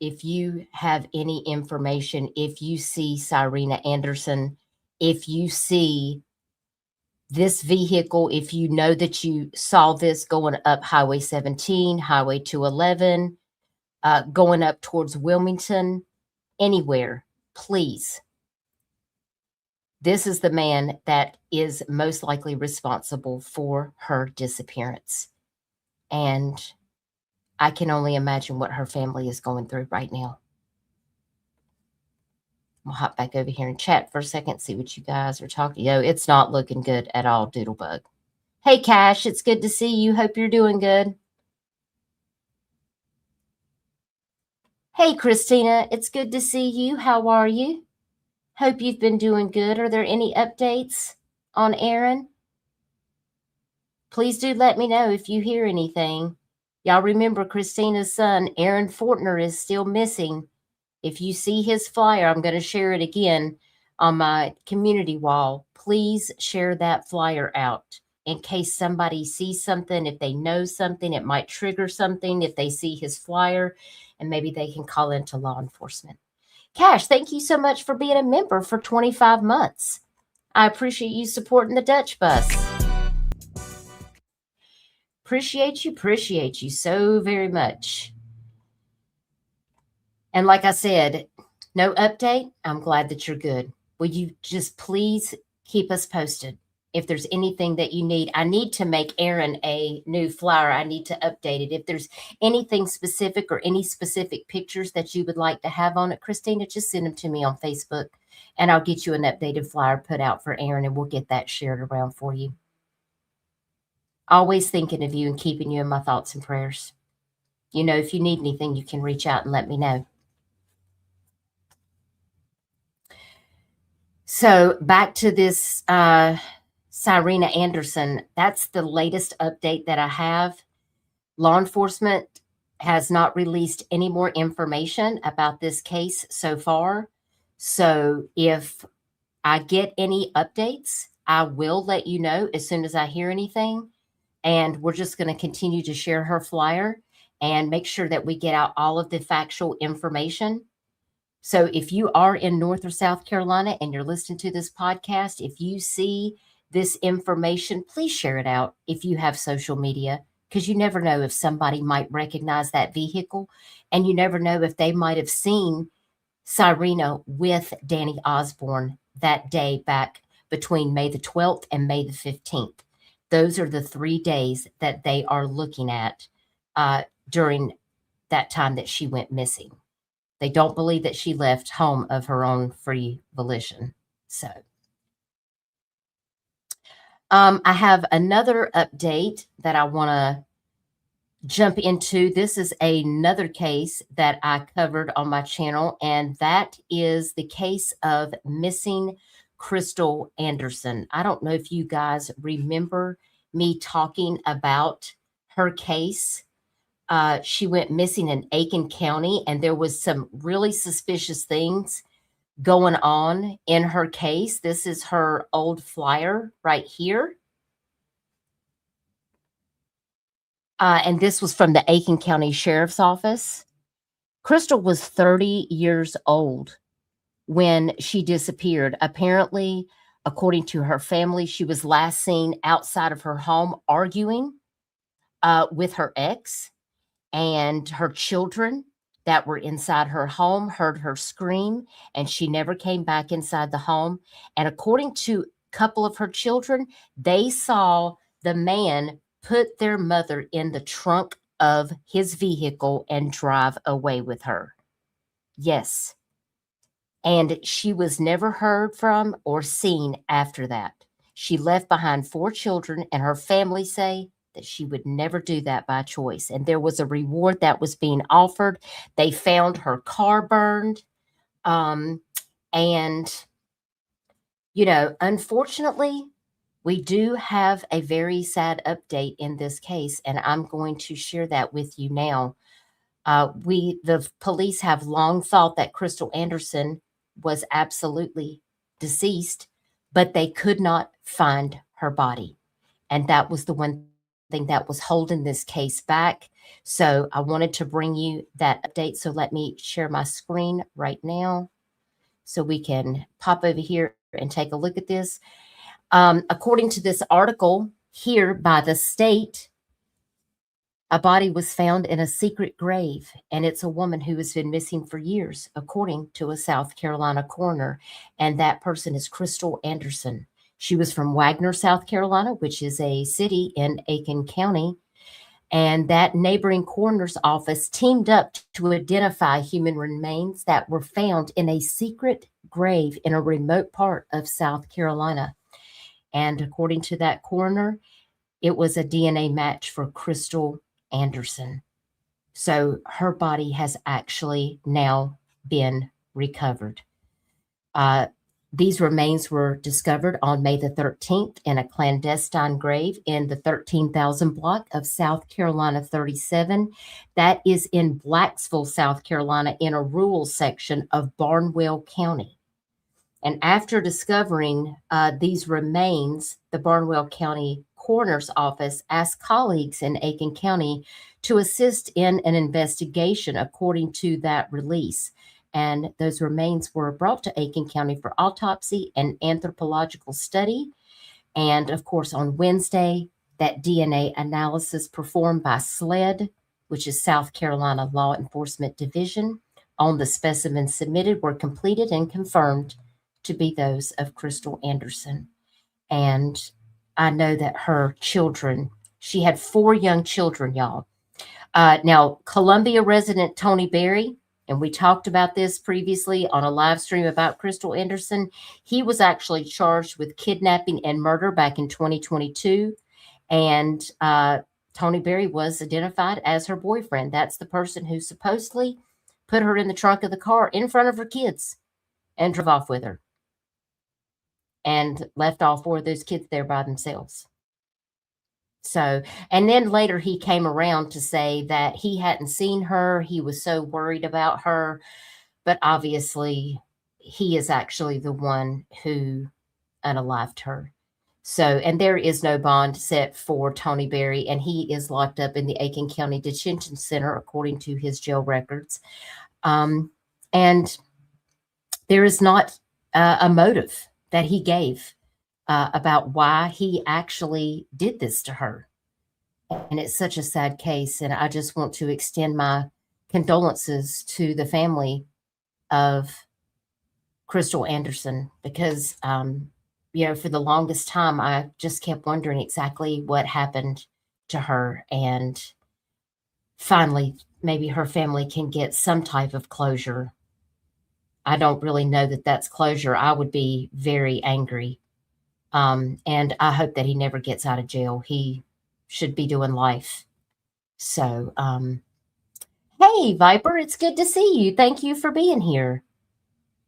If you have any information, if you see Cyrena Anderson, if you see this vehicle, if you know that you saw this going up Highway 17, Highway 211, going up towards Wilmington, anywhere, please. This is the man that is most likely responsible for her disappearance. And I can only imagine what her family is going through right now. We'll hop back over here and chat for a second, see what you guys are talking. It's not looking good at all, Doodlebug. Hey, Cash, it's good to see you. Hope you're doing good. Hey, Christina, it's good to see you. How are you? Hope you've been doing good. Are there any updates on Aaron? Please do let me know if you hear anything. Y'all remember Christina's son, Aaron Fortner, is still missing. If you see his flyer, I'm going to share it again on my community wall. Please share that flyer out in case somebody sees something. If they know something, it might trigger something if they see his flyer, and maybe they can call into law enforcement. Cash, thank you so much for being a member for 25 months. I appreciate you supporting the Dutch Bus. Appreciate you so very much. And like I said, no update. I'm glad that you're good. Will you just please keep us posted if there's anything that you need? I need to make Aaron a new flyer. I need to update it. If there's anything specific or any specific pictures that you would like to have on it, Christina, just send them to me on Facebook and I'll get you an updated flyer put out for Aaron and we'll get that shared around for you. Always thinking of you and keeping you in my thoughts and prayers. If you need anything, you can reach out and let me know. So back to this Cyrena Anderson, that's the latest update that I have. Law enforcement has not released any more information about this case so far. So if I get any updates, I will let you know as soon as I hear anything. And we're just going to continue to share her flyer and make sure that we get out all of the factual information. So if you are in North or South Carolina and you're listening to this podcast, if you see this information, please share it out if you have social media, because you never know if somebody might recognize that vehicle, and you never know if they might have seen Cyrena with Danny Osborne that day back between May the 12th and May the 15th. Those are the 3 days that they are looking at during that time that she went missing. They don't believe that she left home of her own free volition. So I have another update that I want to jump into. This is another case that I covered on my channel, and that is the case of missing Crystal Anderson. I don't know if you guys remember me talking about her case. She went missing in Aiken County, and there was some really suspicious things going on in her case. This is her old flyer right here. And this was from the Aiken County Sheriff's Office. Crystal was 30 years old when she disappeared. Apparently, according to her family, she was last seen outside of her home arguing with her ex, and her children that were inside her home heard her scream, and she never came back inside the home. And according to a couple of her children, they saw the man put their mother in the trunk of his vehicle and drive away with her. Yes. And she was never heard from or seen after that. She left behind 4 children, and her family say that she would never do that by choice. And there was a reward that was being offered. They found her car burned. And, you know, unfortunately, we do have a very sad update in this case, and I'm going to share that with you now. The police have long thought that Crystal Anderson was absolutely deceased, but they could not find her body. And that was the one thing that was holding this case back. So I wanted to bring you that update. So let me share my screen right now so we can pop over here and take a look at this. According to this article here by the state, a body was found in a secret grave, and it's a woman who has been missing for years, according to a South Carolina coroner, and that person is Crystal Anderson. She was from Wagner, South Carolina, which is a city in Aiken County, and that neighboring coroner's office teamed up to identify human remains that were found in a secret grave in a remote part of South Carolina. And according to that coroner, it was a DNA match for Crystal Anderson. So her body has actually now been recovered. These remains were discovered on May the 13th in a clandestine grave in the 13,000 block of South Carolina 37. That is in Blacksville, South Carolina, in a rural section of Barnwell County. And after discovering these remains, the Barnwell County Coroner's Office asked colleagues in Aiken County to assist in an investigation according to that release. And those remains were brought to Aiken County for autopsy and anthropological study. And of course, on Wednesday, that DNA analysis performed by SLED, which is South Carolina Law Enforcement Division, on the specimens submitted were completed and confirmed to be those of Crystal Anderson. And I know that her children, she had 4 young children, y'all. Now, Columbia resident Tony Berry, and we talked about this previously on a live stream about Crystal Anderson. He was actually charged with kidnapping and murder back in 2022. And Tony Berry was identified as her boyfriend. That's the person who supposedly put her in the trunk of the car in front of her kids and drove off with her and left all 4 of those kids there by themselves. So, and then later he came around to say that he hadn't seen her. He was so worried about her, but obviously he is actually the one who unalived her. So, and there is no bond set for Tony Berry, and he is locked up in the Aiken County Detention Center, according to his jail records. And there is not a motive that he gave about why he actually did this to her. And it's such a sad case. And I just want to extend my condolences to the family of Crystal Anderson, because, for the longest time, I just kept wondering exactly what happened to her. And finally, maybe her family can get some type of closure. I don't really know that that's closure. I would be very angry. And I hope that he never gets out of jail. He should be doing life. So, hey, Viper, it's good to see you. Thank you for being here.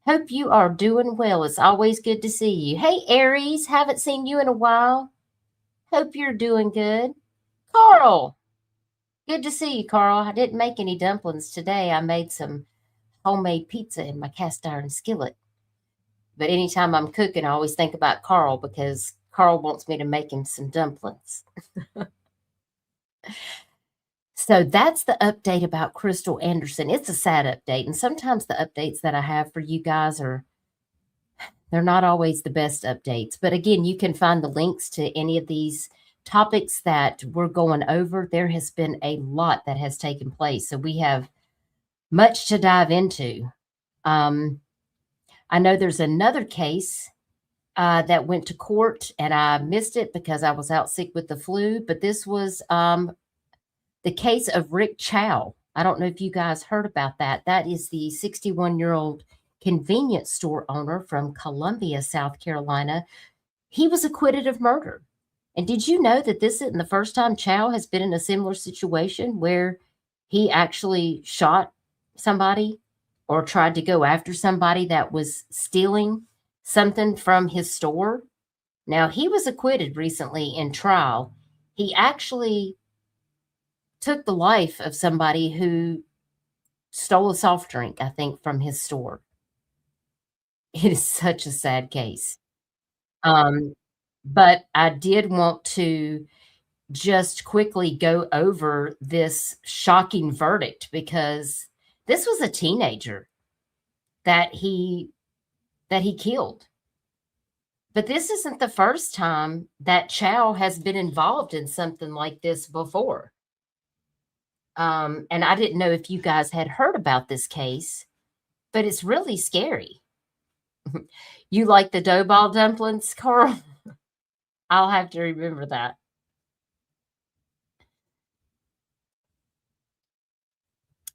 Hope you are doing well. It's always good to see you. Hey, Aries, haven't seen you in a while. Hope you're doing good. Carl, good to see you, Carl. I didn't make any dumplings today. I made some homemade pizza in my cast iron skillet. But anytime I'm cooking, I always think about Carl, because Carl wants me to make him some dumplings. So that's the update about Crystal Anderson. It's a sad update. And sometimes the updates that I have for you guys they're not always the best updates. But again, you can find the links to any of these topics that we're going over. There has been a lot that has taken place. So we have much to dive into. I know there's another case that went to court, and I missed it because I was out sick with the flu. But this was the case of Rick Chow. I don't know if you guys heard about that. That is the 61-year-old convenience store owner from Columbia, South Carolina. He was acquitted of murder. And did you know that this isn't the first time Chow has been in a similar situation where he actually shot somebody or tried to go after somebody that was stealing something from his store? Now, he was acquitted recently in trial. He actually took the life of somebody who stole a soft drink, I think, from his store. It is such a sad case. But I did want to just quickly go over this shocking verdict, because this was a teenager that he killed. But this isn't the first time that Chow has been involved in something like this before. And I didn't know if you guys had heard about this case, but it's really scary. You like the dough ball dumplings, Carl? I'll have to remember that.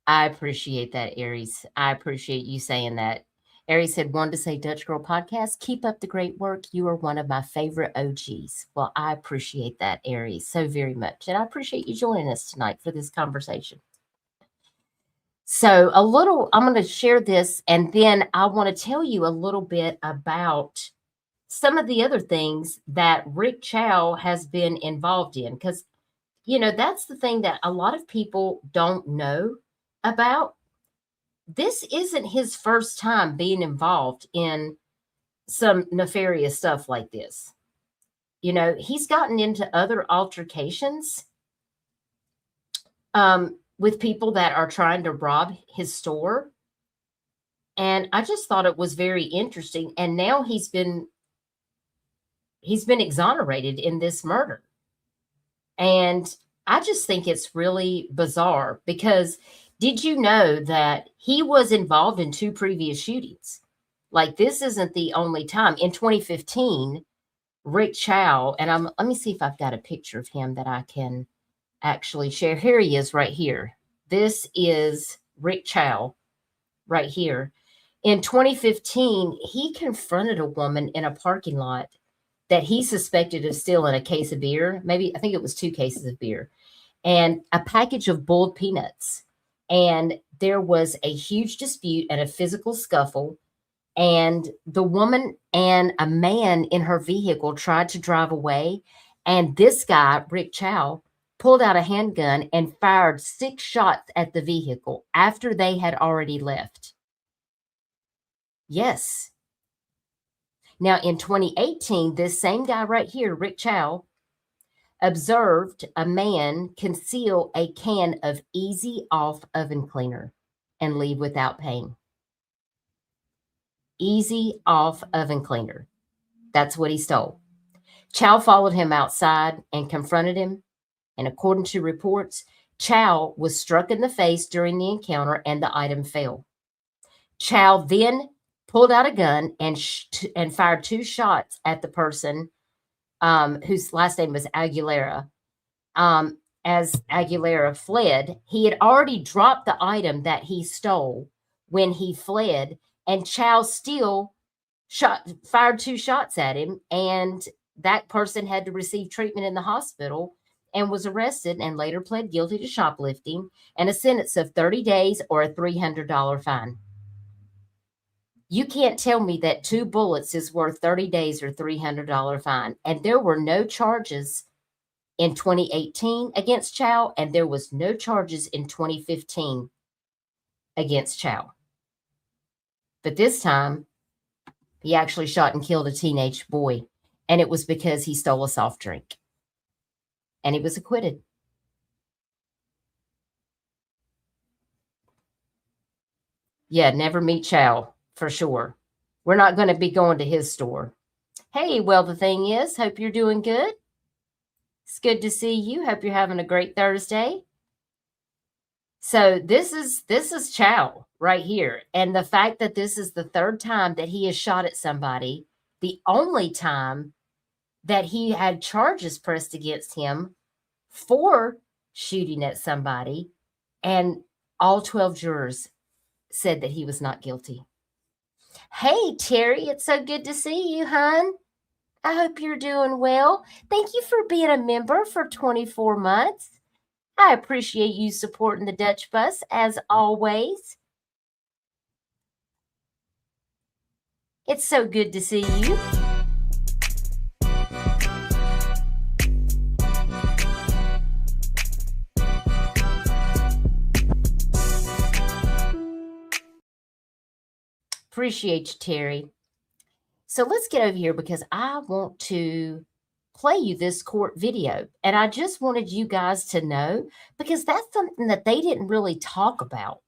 I appreciate that, Aries. I appreciate you saying that. Aries said, wanted to say, Dutch Girl Podcast, keep up the great work. You are one of my favorite OGs. Well, I appreciate that, Aries, so very much. And I appreciate you joining us tonight for this conversation. So I'm going to share this, and then I want to tell you a little bit about some of the other things that Rick Chow has been involved in. Because, that's the thing that a lot of people don't know about. This isn't his first time being involved in some nefarious stuff like this. He's gotten into other altercations with people that are trying to rob his store. And I just thought it was very interesting. And now he's been exonerated in this murder. And I just think it's really bizarre, because did you know that he was involved in 2 previous shootings? Like, this isn't the only time. In 2015, Rick Chow, and let me see if I've got a picture of him that I can actually share. Here he is right here. This is Rick Chow right here. In 2015, he confronted a woman in a parking lot that he suspected of stealing a case of beer. I think it was 2 cases of beer and a package of boiled peanuts. And there was a huge dispute and a physical scuffle. And the woman and a man in her vehicle tried to drive away. And this guy, Rick Chow, pulled out a handgun and fired 6 shots at the vehicle after they had already left. Yes. Now, in 2018, this same guy right here, Rick Chow, observed a man conceal a can of Easy Off oven cleaner and leave without paying. Easy Off oven cleaner. That's what he stole. Chow followed him outside and confronted him. And according to reports, Chow was struck in the face during the encounter and the item fell. Chow then pulled out a gun and fired 2 shots at the person whose last name was Aguilera. As Aguilera fled, he had already dropped the item that he stole when he fled, and Chow still fired 2 shots at him, and that person had to receive treatment in the hospital and was arrested and later pled guilty to shoplifting and a sentence of 30 days or a $300 fine. You can't tell me that 2 bullets is worth 30 days or $300 fine. And there were no charges in 2018 against Chow, and there was no charges in 2015 against Chow. But this time, he actually shot and killed a teenage boy, and it was because he stole a soft drink. And he was acquitted. Yeah, never meet Chow, for sure. We're not going to be going to his store. Hey, well, the thing is, hope you're doing good. It's good to see you. Hope you're having a great Thursday. So this is Chow right here. And the fact that this is the 3rd time that he has shot at somebody, the only time that he had charges pressed against him for shooting at somebody, and all 12 jurors said that he was not guilty. Hey, Terry, it's so good to see you, hon. I hope you're doing well. Thank you for being a member for 24 months. I appreciate you supporting the Dutch Bus as always. It's so good to see you. Appreciate you, Terry. So let's get over here because I want to play you this court video. And I just wanted you guys to know, because that's something that they didn't really talk about,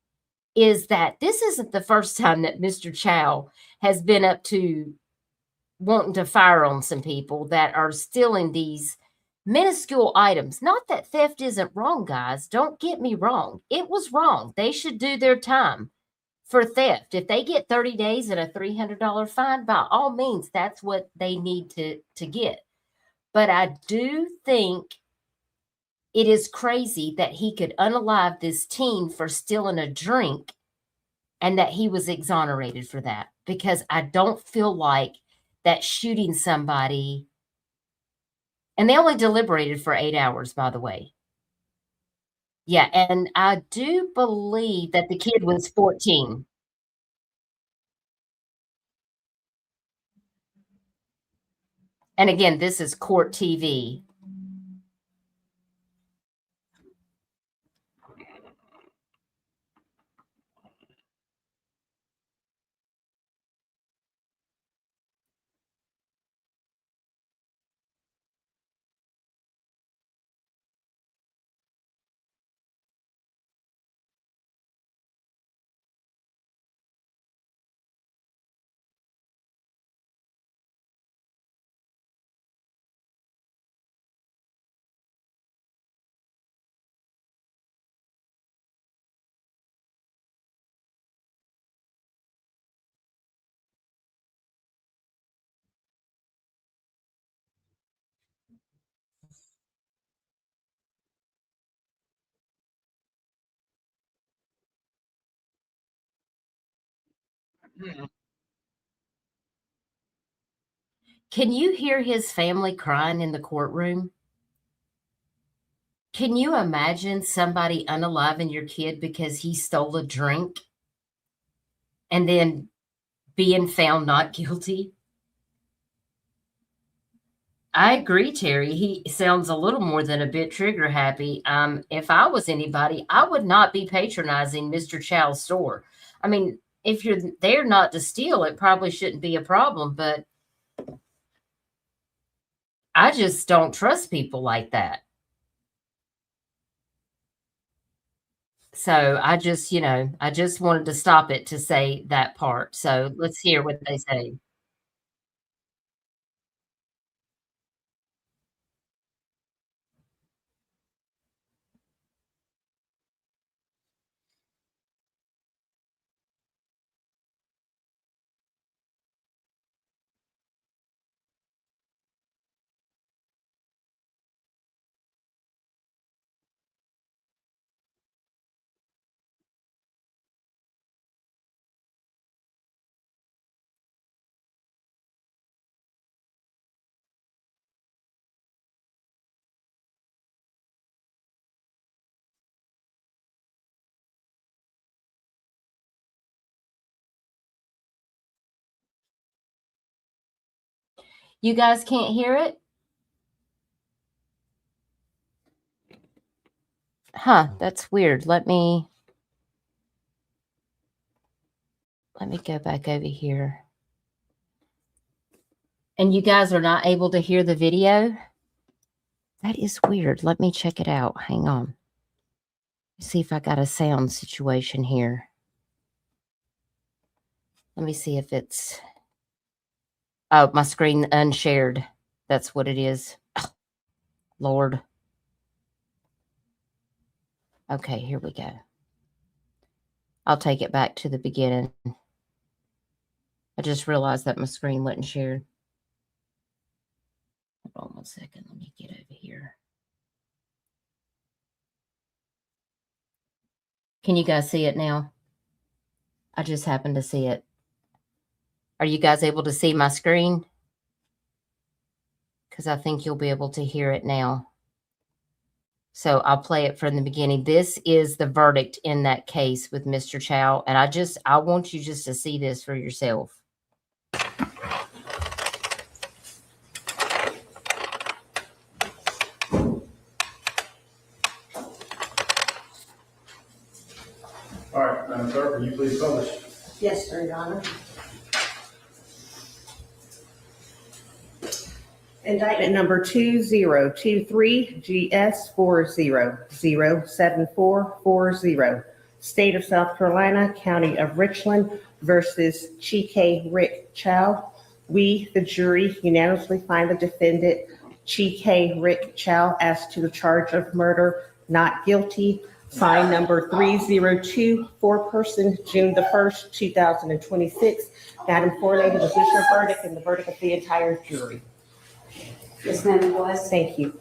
is that this isn't the first time that Mr. Chow has been up to wanting to fire on some people that are stealing these minuscule items. Not that theft isn't wrong, guys. Don't get me wrong. It was wrong. They should do their time for theft. If they get 30 days and a $300 fine, by all means, that's what they need to get. But I do think it is crazy that he could unalive this teen for stealing a drink and that he was exonerated for that, because I don't feel like that shooting somebody, and they only deliberated for 8 hours, by the way. Yeah, and I do believe that the kid was 14. And again, this is court TV. Can you hear his family crying in the courtroom? Can you imagine somebody unaliving your kid because he stole a drink and then being found not guilty? I agree, Terry. He sounds a little more than a bit trigger happy. If I was anybody, I would not be patronizing Mr. Chow's store. I mean, if you're there not to steal, it probably shouldn't be a problem, but I just don't trust people like that. So I just, I just wanted to stop it to say that part. So let's hear what they say. You guys can't hear it? Huh, that's weird. Let me go back over here. And you guys are not able to hear the video? That is weird. Let me check it out. Hang on. See if I got a sound situation here. Let me see if it's... Oh, my screen unshared. That's what it is. Oh, Lord. Okay, here we go. I'll take it back to the beginning. I just realized that my screen wasn't shared. Hold on one second. Let me get over here. Can you guys see it now? I just happened to see it. Are you guys able to see my screen? Because I think you'll be able to hear it now. So I'll play it from the beginning. This is the verdict in that case with Mr. Chow. And I want you just to see this for yourself. All right, Madam Clerk, will you please publish? Yes, sir, Your Honor. Indictment number 2023 GS400740, State of South Carolina, County of Richland versus Chike Rick Chow. We, the jury, unanimously find the defendant, Chike Rick Chow, as to the charge of murder, not guilty. Fine number 302, foreperson, June the 1st, 2026. Madam Forelady, this is your verdict and the verdict of the entire jury. Yes, ma'am, it was. Thank you.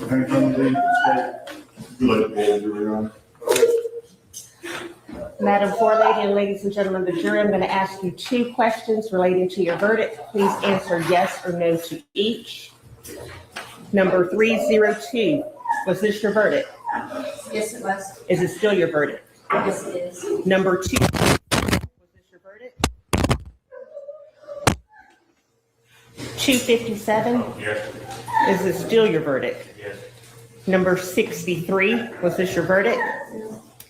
Attorney General, please state. Would you like to poll the jury, Your Honor? Madam Forelady and ladies and gentlemen of the jury, I'm going to ask you 2 questions relating to your verdict. Please answer yes or no to each. Number 302, was this your verdict? Yes, it was. Is it still your verdict? Yes, it is. Number 2, was this your verdict? 257, Yes. is it still your verdict? Yes. Number 63, was this your verdict?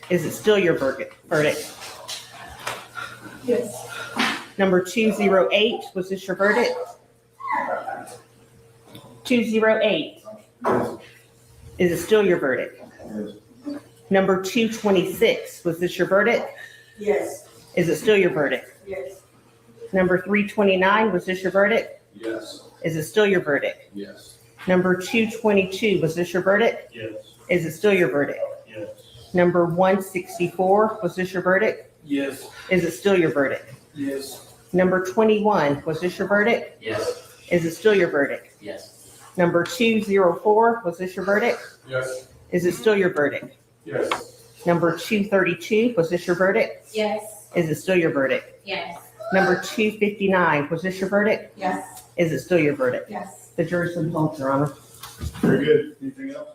Is it still your verdict? Yes. Number 208, was this your verdict? 208, is it still your verdict? Yes. Number 226, was this your verdict? Yes. Is it still your verdict? Yes. Number 329, was this your verdict? Yes. Is it still your verdict? Yes. Number 222, was this your verdict? Yes. Is it still your verdict? Yes. Number 164, was this your verdict? Yes. Is it still your verdict? Yes. Number 21, was this your verdict? Yes. Is it still your verdict? Yes. Number 204, was this your verdict? Yes. Is it still your verdict? Yes. Number 232, was this your verdict? Yes. Is it still your verdict? Yes. Number 259, was this your verdict? Yes. Is it still your verdict? Yes. The jury's been told, Your Honor. Very good. Anything else?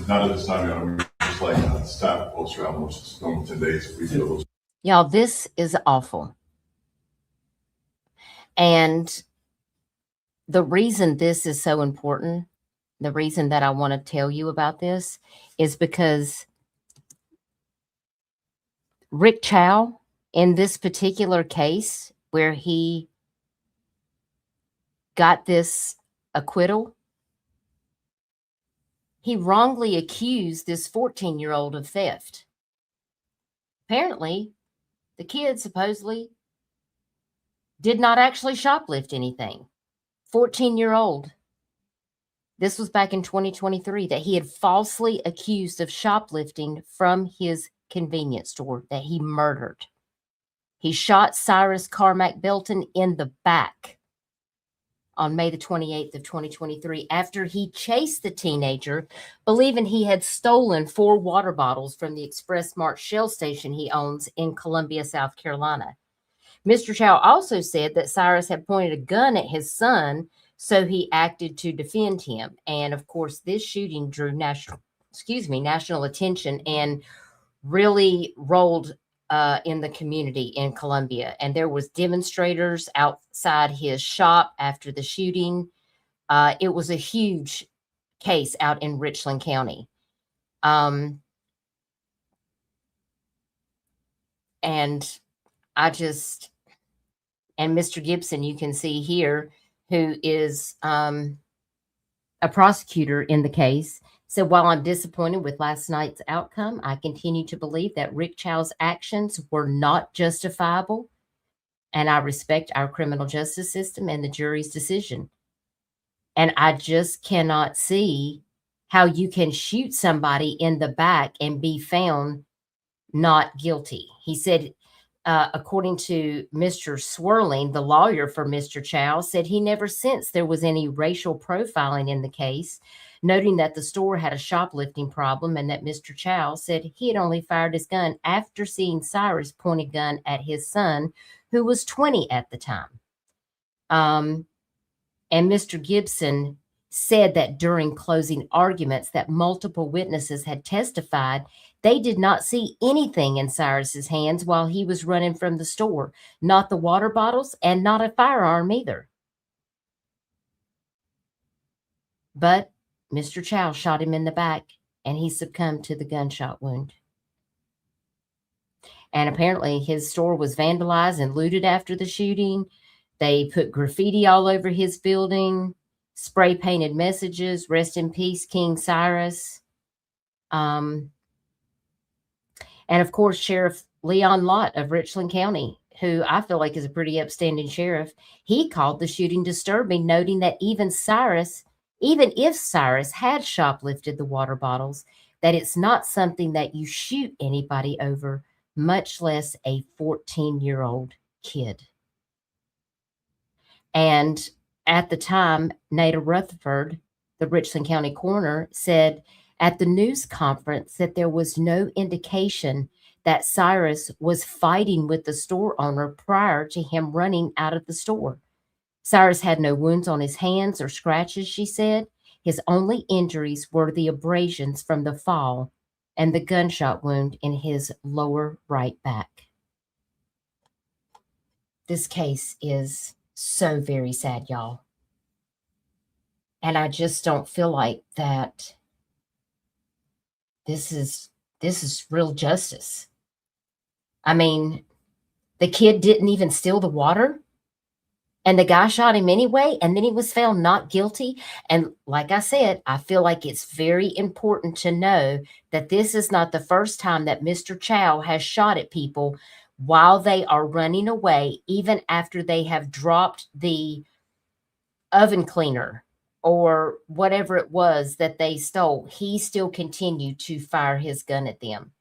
Not at this time, Your Honor. We just like it's time for post trial motions. Going 10 days. We deal. Y'all, this is awful. And the reason this is so important, the reason that I want to tell you about this is because Rick Chow, in this particular case where he got this acquittal, he wrongly accused this 14-year-old of theft. Apparently, the kid supposedly did not actually shoplift anything. 14-year-old. This was back in 2023, that he had falsely accused of shoplifting from his convenience store that he murdered. He shot Cyrus Carmack Belton in the back on May the 28th of 2023 after he chased the teenager, believing he had stolen 4 water bottles from the Express Mart Shell station he owns in Columbia, South Carolina. Mr. Chow also said that Cyrus had pointed a gun at his son, so he acted to defend him. And of course, this shooting drew national attention and really rolled in the community in Columbia. And there was demonstrators outside his shop after the shooting. It was a huge case out in Richland County. And Mr. Gibson, you can see here, who is a prosecutor in the case, said, while I'm disappointed with last night's outcome, I continue to believe that Rick Chow's actions were not justifiable, and I respect our criminal justice system and the jury's decision. And I just cannot see how you can shoot somebody in the back and be found not guilty. He said, according to Mr. Swirling, the lawyer for Mr. Chow, said he never sensed there was any racial profiling in the case, noting that the store had a shoplifting problem and that Mr. Chow said he had only fired his gun after seeing Cyrus point a gun at his son, who was 20 at the time. And Mr. Gibson said that during closing arguments that multiple witnesses had testified they did not see anything in Cyrus's hands while he was running from the store, not the water bottles and not a firearm either. But Mr. Chow shot him in the back and he succumbed to the gunshot wound. And apparently his store was vandalized and looted after the shooting. They put graffiti all over his building, spray painted messages, "Rest in peace, King Cyrus." And of course, Sheriff Leon Lott of Richland County, who I feel like is a pretty upstanding sheriff, he called the shooting disturbing, noting that even if Cyrus had shoplifted the water bottles, that it's not something that you shoot anybody over, much less a 14-year-old kid. And at the time, Nada Rutherford, the Richland County coroner, said at the news conference that there was no indication that Cyrus was fighting with the store owner prior to him running out of the store. Cyrus had no wounds on his hands or scratches, she said. His only injuries were the abrasions from the fall and the gunshot wound in his lower right back. This case is so very sad, y'all. And I just don't feel like that this is real justice. I mean, the kid didn't even steal the water, and the guy shot him anyway, and then he was found not guilty. And like I said, I feel like it's very important to know that this is not the first time that Mr. Chow has shot at people while they are running away, even after they have dropped the oven cleaner or whatever it was that they stole. He still continued to fire his gun at them.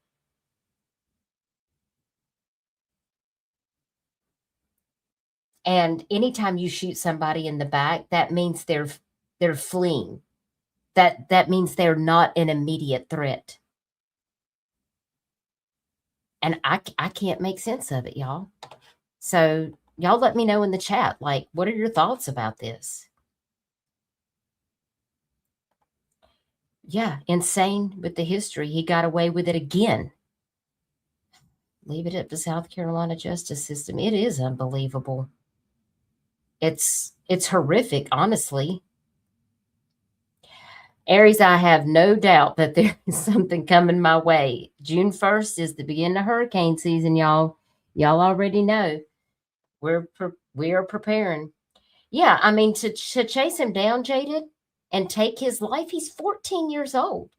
And anytime you shoot somebody in the back, that means they're fleeing. That means they're not an immediate threat. And I can't make sense of it, y'all. So y'all let me know in the chat, like, what are your thoughts about this? Yeah, insane with the history. He got away with it again. Leave it up to South Carolina justice system. It is unbelievable. It's horrific, honestly. Aries, I have no doubt that there is something coming my way. June 1st is the beginning of hurricane season, y'all. Y'all already know. We are preparing. Yeah, I mean, to chase him down, Jaded, and take his life, he's 14 years old.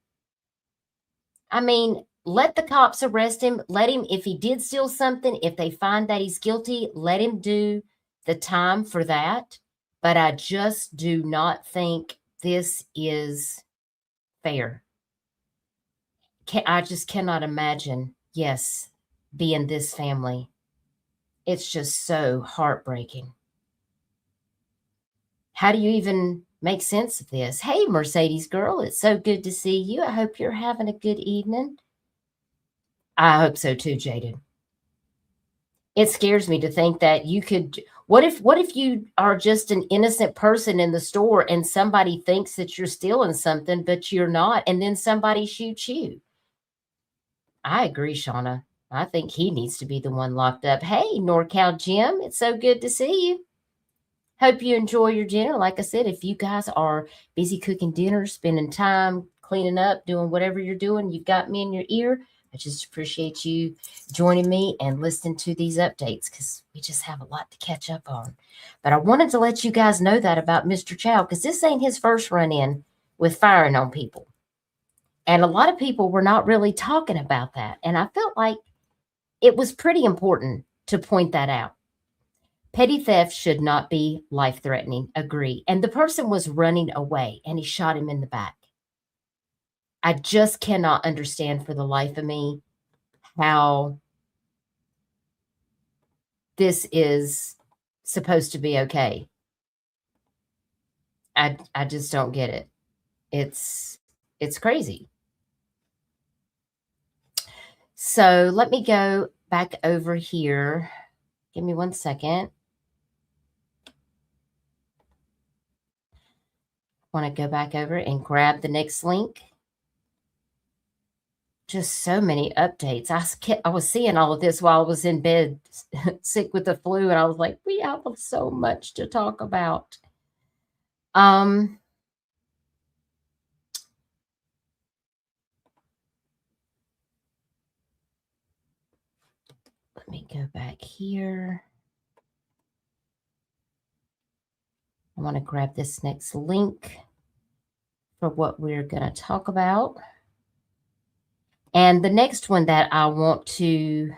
I mean, let the cops arrest him. Let him, if he did steal something, if they find that he's guilty, let him do the time for that. But I just do not think this is fair. I just cannot imagine, yes, being this family. It's just so heartbreaking. How do you even make sense of this? Hey, Mercedes girl, it's so good to see you. I hope you're having a good evening. I hope so too, Jaden. It scares me to think that you could, what if you are just an innocent person in the store and somebody thinks that you're stealing something, but you're not, and then somebody shoots you? I agree, Shauna. I think he needs to be the one locked up. Hey, NorCal Jim, it's so good to see you. Hope you enjoy your dinner. Like I said, if you guys are busy cooking dinner, spending time cleaning up, doing whatever you're doing, you've got me in your ear. I just appreciate you joining me and listening to these updates because we just have a lot to catch up on. But I wanted to let you guys know that about Mr. Chow because this ain't his first run-in with firing on people. And a lot of people were not really talking about that. And I felt like it was pretty important to point that out. Petty theft should not be life-threatening. Agree. And the person was running away and he shot him in the back. I just cannot understand for the life of me how this is supposed to be okay. I just don't get it. It's crazy. So let me go back over here. Give me 1 second. I want to go back over and grab the next link. Just so many updates. I was seeing all of this while I was in bed sick with the flu, and I was like, we have so much to talk about. Let me go back here. I want to grab this next link for what we're going to talk about. And the next one that I want to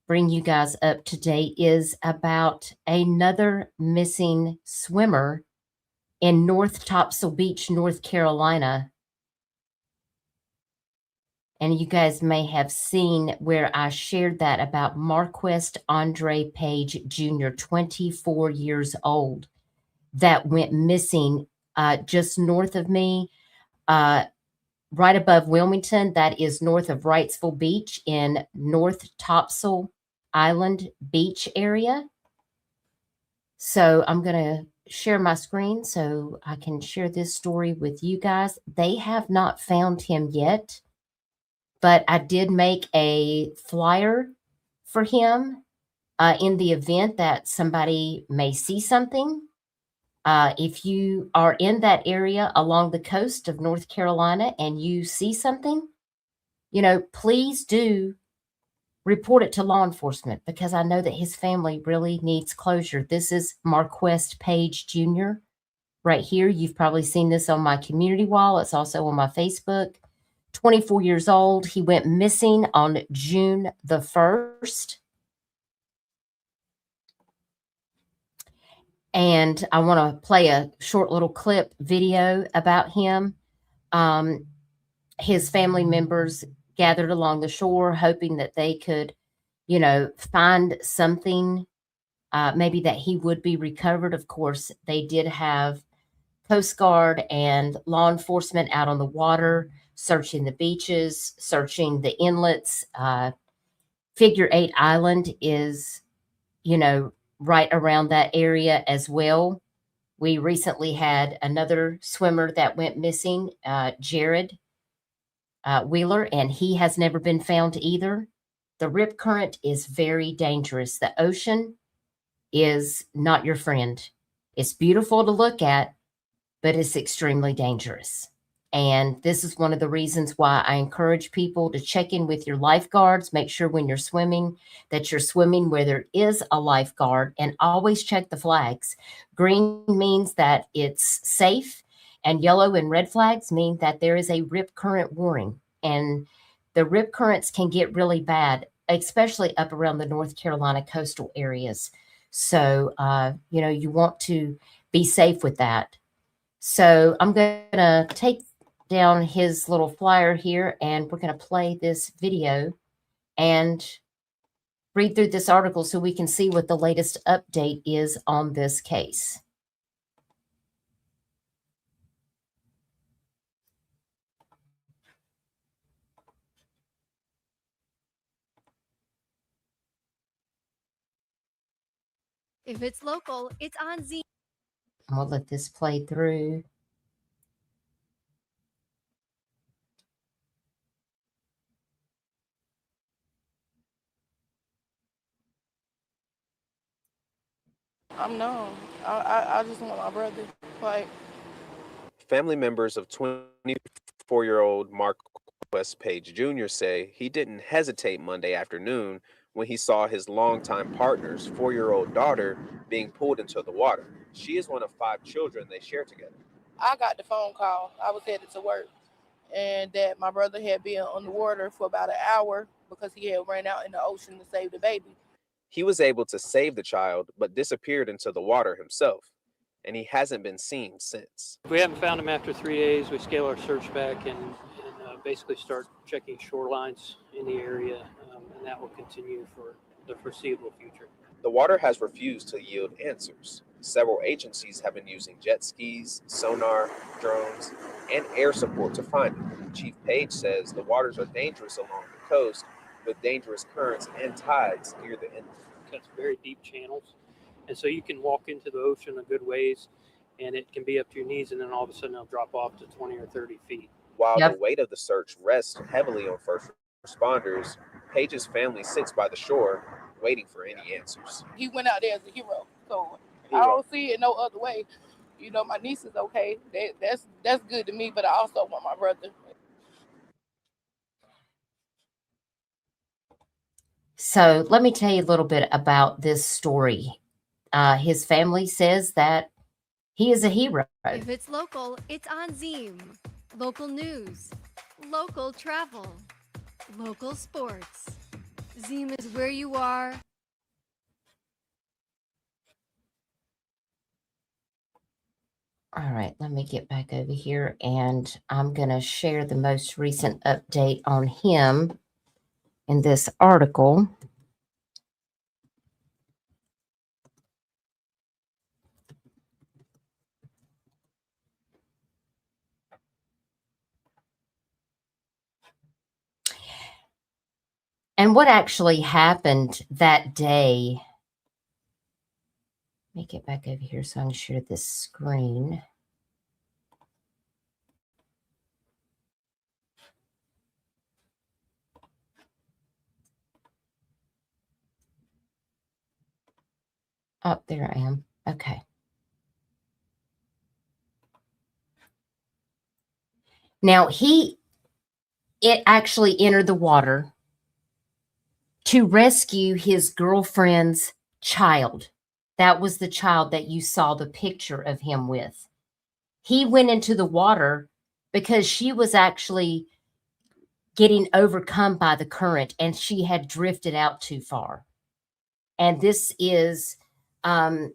bring you guys up to date is about another missing swimmer in North Topsail Beach, North Carolina. And you guys may have seen where I shared that about Marquest Andre Page Jr., 24 years old, that went missing just north of me, right above Wilmington. That is north of Wrightsville Beach in North Topsail Island Beach area. So I'm going to share my screen so I can share this story with you guys. They have not found him yet, but I did make a flyer for him in the event that somebody may see something. If you are in that area along the coast of North Carolina and you see something, please do report it to law enforcement because I know that his family really needs closure. This is Marquest Page Jr. right here. You've probably seen this on my community wall. It's also on my Facebook. 24 years old. He went missing on June the 1st. And I want to play a short little clip video about him. His family members gathered along the shore, hoping that they could, find something, maybe that he would be recovered. Of course, they did have Coast Guard and law enforcement out on the water, searching the beaches, searching the inlets. Figure 8 Island is, right around that area as well. We recently had another swimmer that went missing, Jared Wheeler, and he has never been found either. The rip current is very dangerous. The ocean is not your friend. It's beautiful to look at, but it's extremely dangerous. And this is one of the reasons why I encourage people to check in with your lifeguards. Make sure when you're swimming that you're swimming where there is a lifeguard, and always check the flags. Green means that it's safe, and yellow and red flags mean that there is a rip current warning. And the rip currents can get really bad, especially up around the North Carolina coastal areas. So, you want to be safe with that. So I'm going to take down his little flyer here, and we're going to play this video and read through this article so we can see what the latest update is on this case. If it's local, it's on Z. I'm going to let this play through. I'm numb. I just want my brother. Like, family members of 24-year-old Marquess Page Jr. say he didn't hesitate Monday afternoon when he saw his longtime partner's 4-year-old daughter being pulled into the water. She is one of 5 children they share together. I got the phone call. I was headed to work, and that my brother had been underwater for about an hour because he had ran out in the ocean to save the baby. He was able to save the child, but disappeared into the water himself, and he hasn't been seen since. If we haven't found him after 3 days, we scale our search back and basically start checking shorelines in the area, and that will continue for the foreseeable future. The water has refused to yield answers. Several agencies have been using jet skis, sonar, drones, and air support to find him. Chief Page says the waters are dangerous along the coast, with dangerous currents and tides near the end. Cuts very deep channels, and so you can walk into the ocean a good ways, and it can be up to your knees, and then all of a sudden it'll drop off to 20 or 30 feet. While the weight of the search rests heavily on first responders, Page's family sits by the shore, waiting for any answers. He went out there as a hero, so I don't see it no other way. My niece is okay. That's good to me, but I also want my brother. So let me tell you a little bit about this story. His family says that he is a hero. If it's local, it's on Zeem. Local news, local travel, local sports. Zeem is where you are. All right, let me get back over here, and I'm going to share the most recent update on him in this article. And what actually happened that day, let me get back over here so I can share this screen. Oh, there I am. Okay. Now, it actually entered the water to rescue his girlfriend's child. That was the child that you saw the picture of him with. He went into the water because she was actually getting overcome by the current, and she had drifted out too far. And this is, so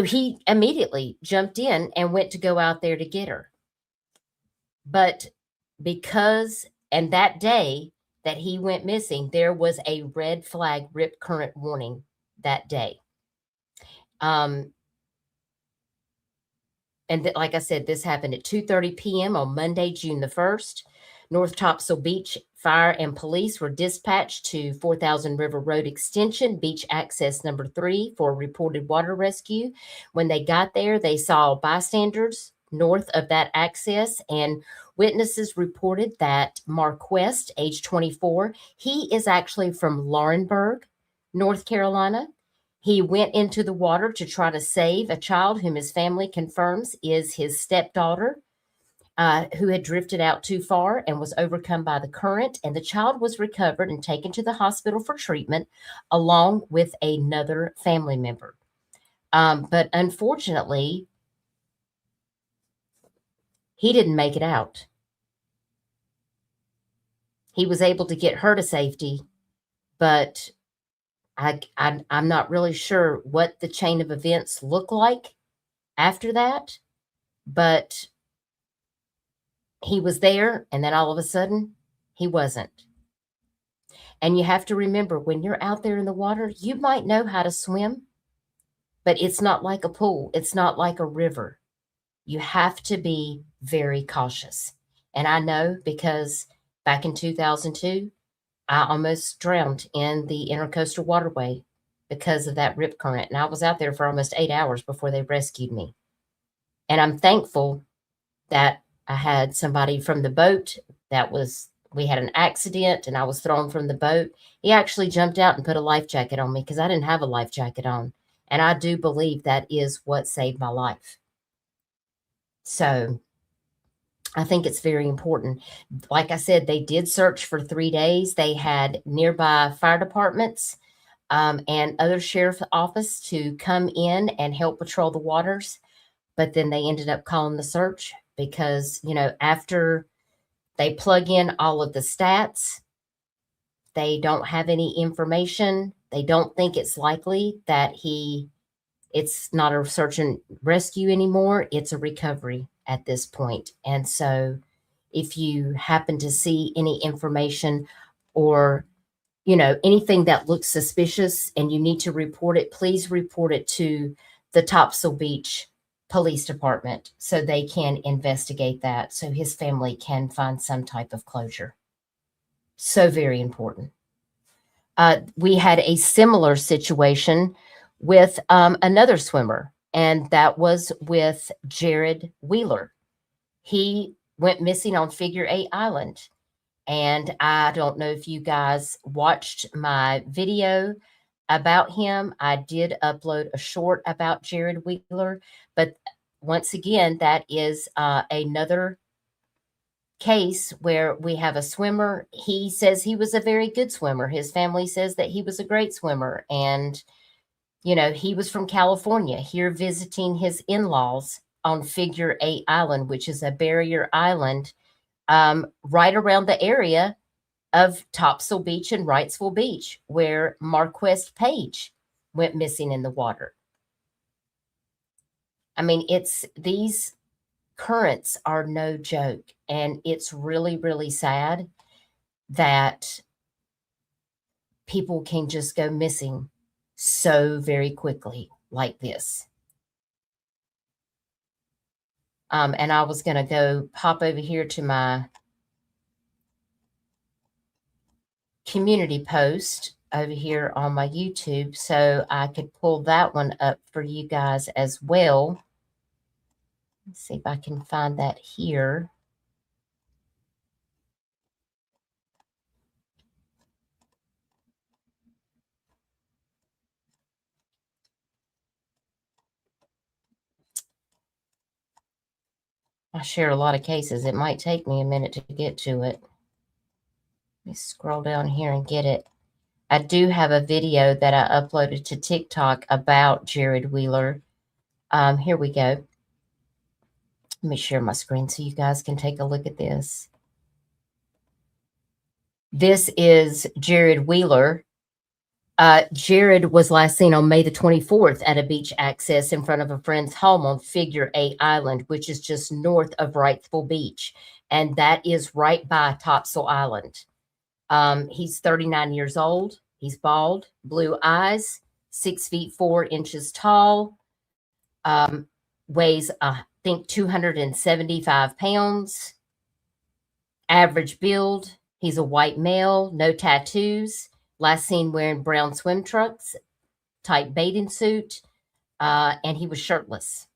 he immediately jumped in and went to go out there to get her. But and that day that he went missing, there was a red flag rip current warning that day. And like I said, this happened at 2:30 p.m. on Monday, June the 1st. North Topsail Beach Fire and police were dispatched to 4000 River Road Extension, beach access number 3 for reported water rescue. When they got there, they saw bystanders north of that access, and witnesses reported that Mark West, age 24, he is actually from Laurinburg, North Carolina. He went into the water to try to save a child whom his family confirms is his stepdaughter, who had drifted out too far and was overcome by the current. And the child was recovered and taken to the hospital for treatment along with another family member. But unfortunately, he didn't make it out. He was able to get her to safety, but I'm not really sure what the chain of events look like after that, but he was there, and then all of a sudden, he wasn't. And you have to remember, when you're out there in the water, you might know how to swim, but it's not like a pool. It's not like a river. You have to be very cautious. And I know because back in 2002, I almost drowned in the intercoastal waterway because of that rip current. And I was out there for almost 8 hours before they rescued me. And I'm thankful that I had somebody from the boat we had an accident and I was thrown from the boat. He actually jumped out and put a life jacket on me because I didn't have a life jacket on. And I do believe that is what saved my life. So I think it's very important. Like I said, they did search for 3 days. They had nearby fire departments and other sheriff's office to come in and help patrol the waters. But then they ended up calling the search because, after they plug in all of the stats, they don't have any information. They don't think it's likely that it's not a search and rescue anymore. It's a recovery at this point. And so if you happen to see any information or, anything that looks suspicious and you need to report it, please report it to the Topsail Beach Police Department so they can investigate that so his family can find some type of closure. So very important. We had a similar situation with another swimmer, and that was with Jared Wheeler. He went missing on Figure 8 Island. And I don't know if you guys watched my video about him. I did upload a short about Jared Wheeler, but once again, that is another case where we have a swimmer. He says he was a very good swimmer. His family says that he was a great swimmer. And, he was from California here visiting his in-laws on Figure 8 Island, which is a barrier island right around the area of Topsail Beach and Wrightsville Beach, where Marquest Page went missing in the water. I mean, these currents are no joke, and it's really, really sad that people can just go missing so very quickly like this. And I was going to go pop over here to my community post over here on my YouTube so I could pull that one up for you guys as well. Let's see if I can find that here. I share a lot of cases. It might take me a minute to get to it. Let me scroll down here and get it. I do have a video that I uploaded to TikTok about Jared Wheeler. Here we go. Let me share my screen so you guys can take a look at this. This is Jared Wheeler. Jared was last seen on May the 24th at a beach access in front of a friend's home on Figure 8 Island, which is just north of Wrightsville Beach. And that is right by Topsail Island. He's 39 years old. He's bald, blue eyes, 6 feet 4 inches tall, weighs, I think, 275 pounds, average build. He's a white male, no tattoos. Last seen wearing brown swim trunks, tight bathing suit, and he was shirtless.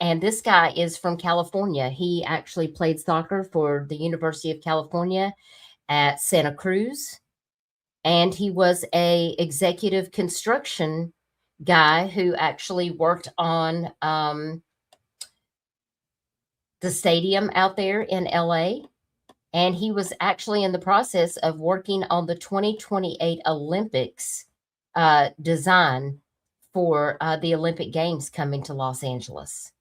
And this guy is from California. He actually played soccer for the University of California at Santa Cruz. And he was a executive construction guy who actually worked on the stadium out there in LA. And he was actually in the process of working on the 2028 Olympics design for the Olympic Games coming to Los Angeles.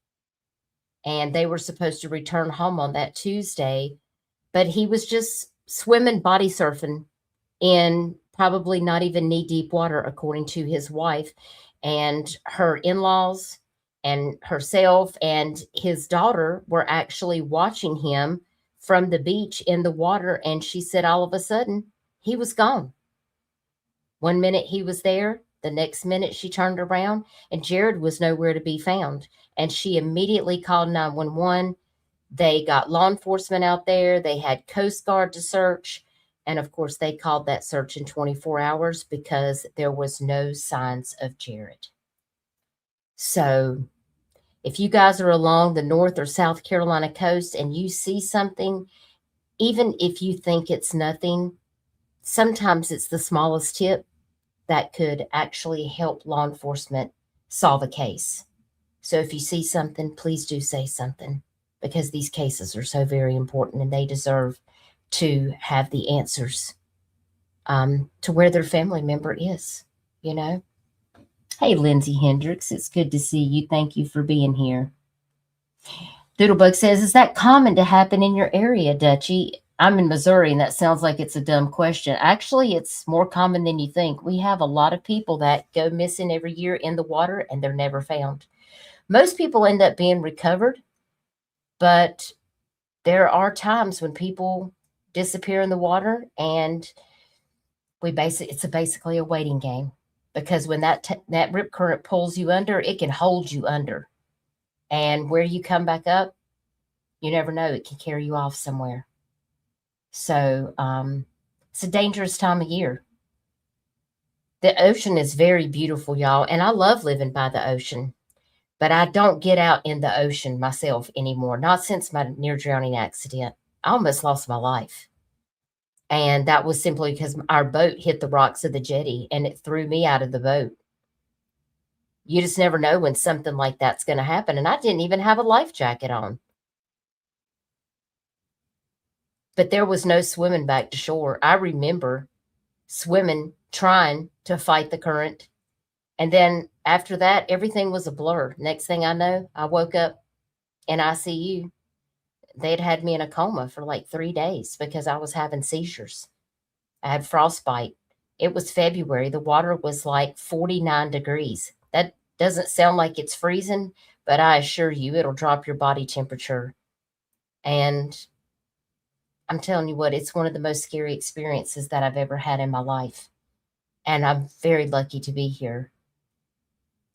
And they were supposed to return home on that Tuesday, but he was just swimming, body surfing in probably not even knee-deep water, according to his wife and her in-laws and herself. And his daughter were actually watching him from the beach in the water, and she said all of a sudden he was gone. 1 minute he was there, the next minute she turned around and Jared was nowhere to be found. And she immediately called 911. They got law enforcement out there. They had Coast Guard to search. And of course, they called that search in 24 hours because there was no signs of Jared. So if you guys are along the North or South Carolina coast and you see something, even if you think it's nothing, sometimes it's the smallest tip that could actually help law enforcement solve a case. So if you see something, please do say something, because these cases are so very important and they deserve to have the answers to where their family member is, you know. Hey, Lindsay Hendricks, it's good to see you. Thank you for being here. Doodlebug says, is that common to happen in your area, Dutchie? I'm in Missouri, and that sounds like it's a dumb question. Actually, it's more common than you think. We have a lot of people that go missing every year in the water, and they're never found. Most people end up being recovered, but there are times when people disappear in the water, and it's basically a waiting game. Because when that rip current pulls you under, it can hold you under. And where you come back up, you never know. It can carry you off somewhere. So it's a dangerous time of year. The ocean is very beautiful, y'all. And I love living by the ocean. But I don't get out in the ocean myself anymore. Not since my near-drowning accident. I almost lost my life. And that was simply because our boat hit the rocks of the jetty and it threw me out of the boat. You just never know when something like that's going to happen. And I didn't even have a life jacket on. But there was no swimming back to shore. I remember swimming, trying to fight the current. And then after that, everything was a blur. Next thing I know, I woke up in ICU. They'd had me in a coma for like 3 days because I was having seizures. I had frostbite. It was February. The water was like 49 degrees. That doesn't sound like it's freezing, but I assure you it'll drop your body temperature. And I'm telling you what, it's one of the most scary experiences that I've ever had in my life. And I'm very lucky to be here.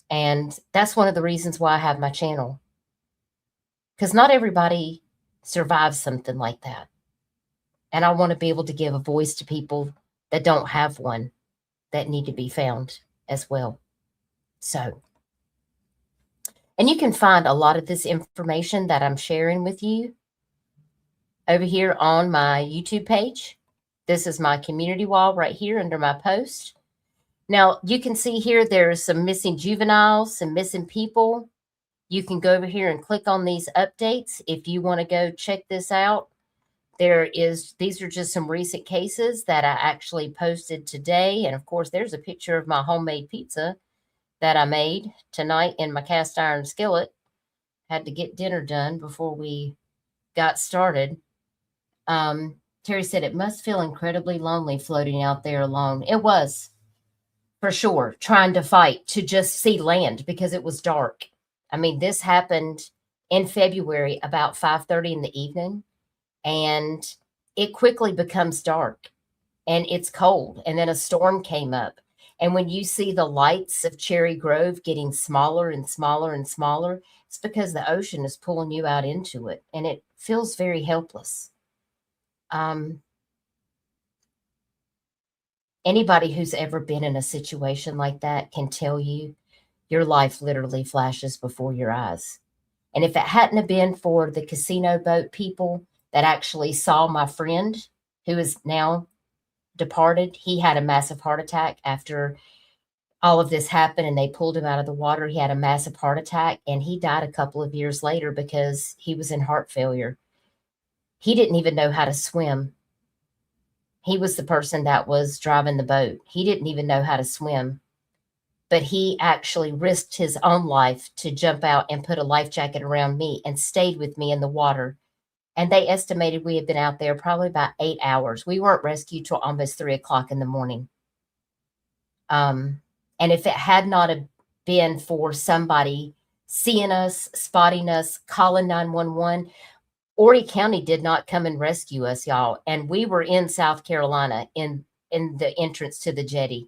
And that's one of the reasons why I have my channel. Because not everybody survives something like that. And I want to be able to give a voice to people that don't have one, that need to be found as well. So, and you can find a lot of this information that I'm sharing with you over here on my YouTube page. This is my community wall right here under my post. Now, you can see here there's some missing juveniles, some missing people. You can go over here and click on these updates if you want to go check this out. These are just some recent cases that I actually posted today. And of course, there's a picture of my homemade pizza that I made tonight in my cast iron skillet. Had to get dinner done before we got started. Terry said it must feel incredibly lonely floating out there alone. It was, for sure, trying to fight to just see land because it was dark. I mean, this happened in February about 5:30 in the evening, and it quickly becomes dark and it's cold. And then a storm came up. And when you see the lights of Cherry Grove getting smaller and smaller and smaller, it's because the ocean is pulling you out into it. And it feels very helpless. Anybody who's ever been in a situation like that can tell you your life literally flashes before your eyes. And if it hadn't have been for the casino boat people that actually saw my friend, who is now departed, he had a massive heart attack after all of this happened and they pulled him out of the water. He had a massive heart attack and he died a couple of years later because he was in heart failure. He didn't even know how to swim. He was the person that was driving the boat. He didn't even know how to swim, but he actually risked his own life to jump out and put a life jacket around me and stayed with me in the water. And they estimated we had been out there probably about 8 hours. We weren't rescued till almost 3 o'clock in the morning. And if it had not have been for somebody seeing us, spotting us, calling 911, Horry County did not come and rescue us, y'all. And we were in South Carolina in the entrance to the jetty.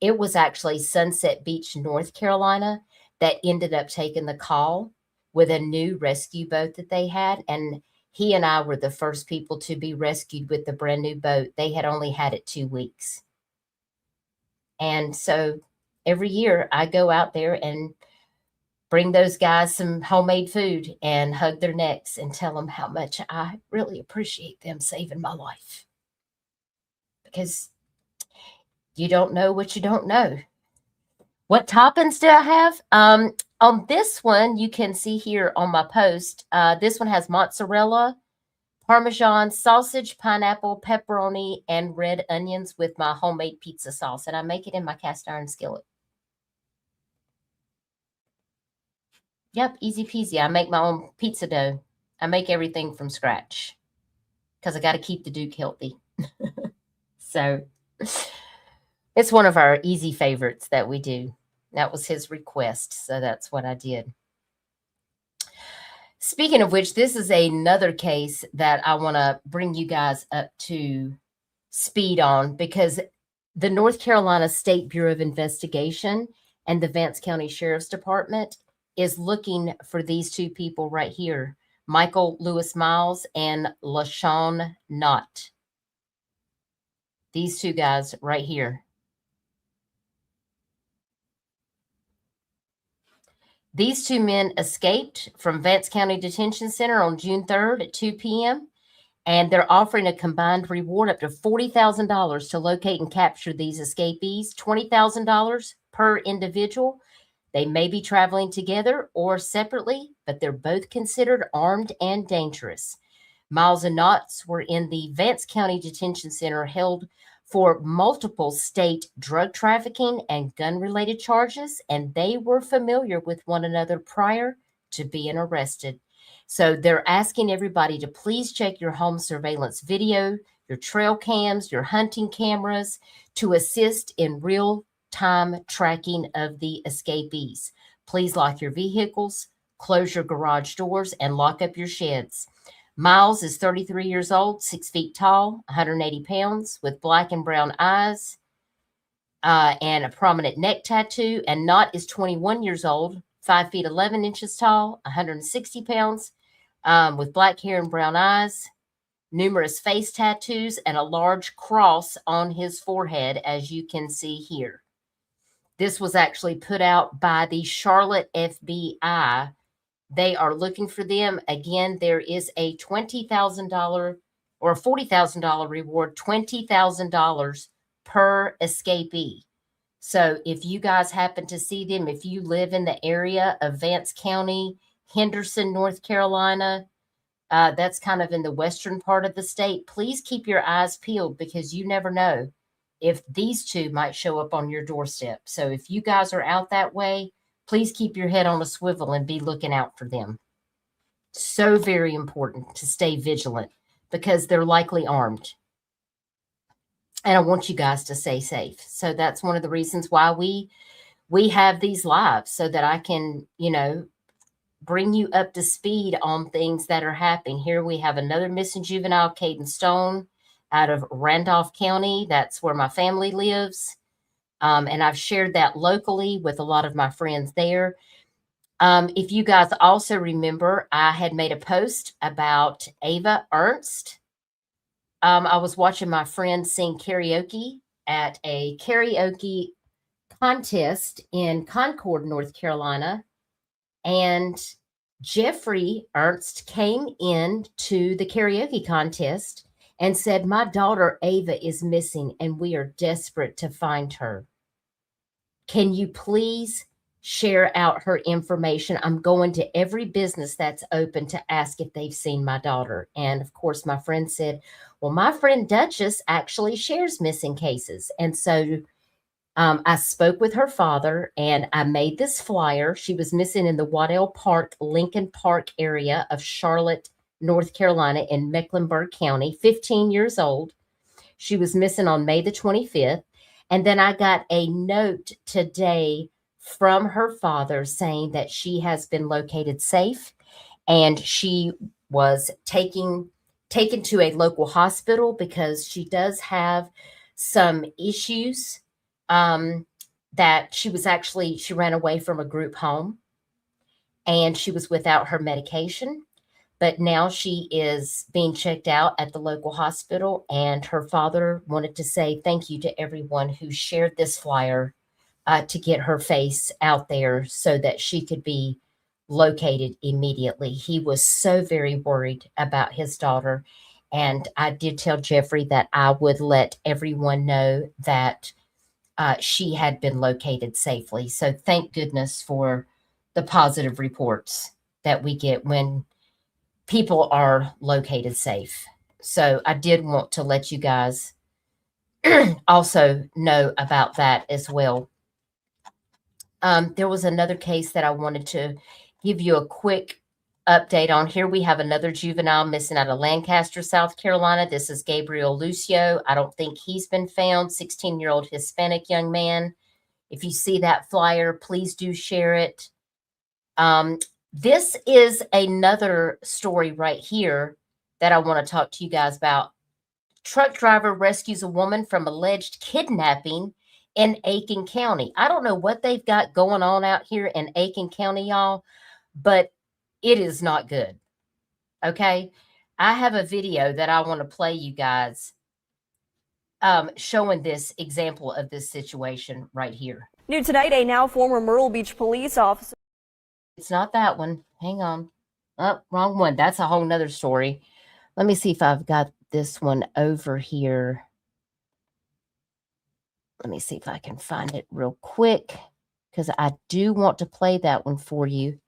It was actually Sunset Beach, North Carolina, that ended up taking the call with a new rescue boat that they had. And he and I were the first people to be rescued with the brand new boat. They had only had it 2 weeks. And so every year I go out there and bring those guys some homemade food and hug their necks and tell them how much I really appreciate them saving my life. Because you don't know what you don't know. What toppings do I have? On this one, you can see here on my post, this one has mozzarella, Parmesan, sausage, pineapple, pepperoni, and red onions with my homemade pizza sauce. And I make it in my cast iron skillet. Yep, easy peasy. I make my own pizza dough. I make everything from scratch because I got to keep the Duke healthy. So it's one of our easy favorites that we do. That was his request, so that's what I did. Speaking of which, this is another case that I want to bring you guys up to speed on because the North Carolina State Bureau of Investigation and the Vance County Sheriff's Department is looking for these two people right here, Michael Lewis Miles and LaShawn Knott. These two guys right here. These two men escaped from Vance County Detention Center on June 3rd at 2 p.m. And they're offering a combined reward up to $40,000 to locate and capture these escapees, $20,000 per individual. They may be traveling together or separately, but they're both considered armed and dangerous. Miles and Knotts were in the Vance County Detention Center held for multiple state drug trafficking and gun-related charges, and they were familiar with one another prior to being arrested. So they're asking everybody to please check your home surveillance video, your trail cams, your hunting cameras to assist in real-time tracking of the escapees. Please lock your vehicles, close your garage doors, and lock up your sheds. Miles is 33 years old, 6 feet tall, 180 pounds, with black and brown eyes and a prominent neck tattoo. And Knott is 21 years old, 5 feet 11 inches tall, 160 pounds, with black hair and brown eyes, numerous face tattoos, and a large cross on his forehead, as you can see here. This was actually put out by the Charlotte FBI. They are looking for them. Again, there is a $20,000 or a $40,000 reward, $20,000 per escapee. So if you guys happen to see them, if you live in the area of Vance County, Henderson, North Carolina, that's kind of in the western part of the state, please keep your eyes peeled because you never know if these two might show up on your doorstep. So if you guys are out that way, please keep your head on a swivel and be looking out for them. So very important to stay vigilant because they're likely armed. And I want you guys to stay safe. So that's one of the reasons why we have these lives, so that I can, bring you up to speed on things that are happening. Here we have another missing juvenile, Caden Stone, out of Randolph County. That's where my family lives. And I've shared that locally with a lot of my friends there. If you guys also remember, I had made a post about Ava Ernst. I was watching my friend sing karaoke at a karaoke contest in Concord, North Carolina. And Jeffrey Ernst came in to the karaoke contest and said, "My daughter Ava is missing and we are desperate to find her." can you please share out her information? I'm going to every business that's open to ask if they've seen my daughter. And of course, my friend said, well, my friend Duchess actually shares missing cases. And so I spoke with her father and I made this flyer. She was missing in the Waddell Park, Lincoln Park area of Charlotte, North Carolina in Mecklenburg County, 15 years old. She was missing on May the 25th. And then I got a note today from her father saying that she has been located safe and she was taken to a local hospital because she does have some issues, that she ran away from a group home and she was without her medication. But now she is being checked out at the local hospital, and her father wanted to say thank you to everyone who shared this flyer to get her face out there so that she could be located immediately. He was so very worried about his daughter, and I did tell Jeffrey that I would let everyone know that she had been located safely. So thank goodness for the positive reports that we get when people are located safe. So I did want to let you guys also know about that as well. There was another case that I wanted to give you a quick update on. Here we have another juvenile missing out of Lancaster, South Carolina. This is Gabriel Lucio. I don't think he's been found. 16-year-old Hispanic young man. If you see that flyer, please do share it. This is another story right here that I want to talk to you guys about. Truck driver rescues a woman from alleged kidnapping in Aiken County. I don't know what they've got going on out here in Aiken County, y'all, but it is not good. Okay? I have a video that I want to play you guys showing this example of this situation right here. New tonight, a now former Myrtle Beach police officer. It's not that one. Hang on. Oh, wrong one. That's a whole nother story. Let me see if I've got this one over here. Let me see if I can find it real quick because I do want to play that one for you.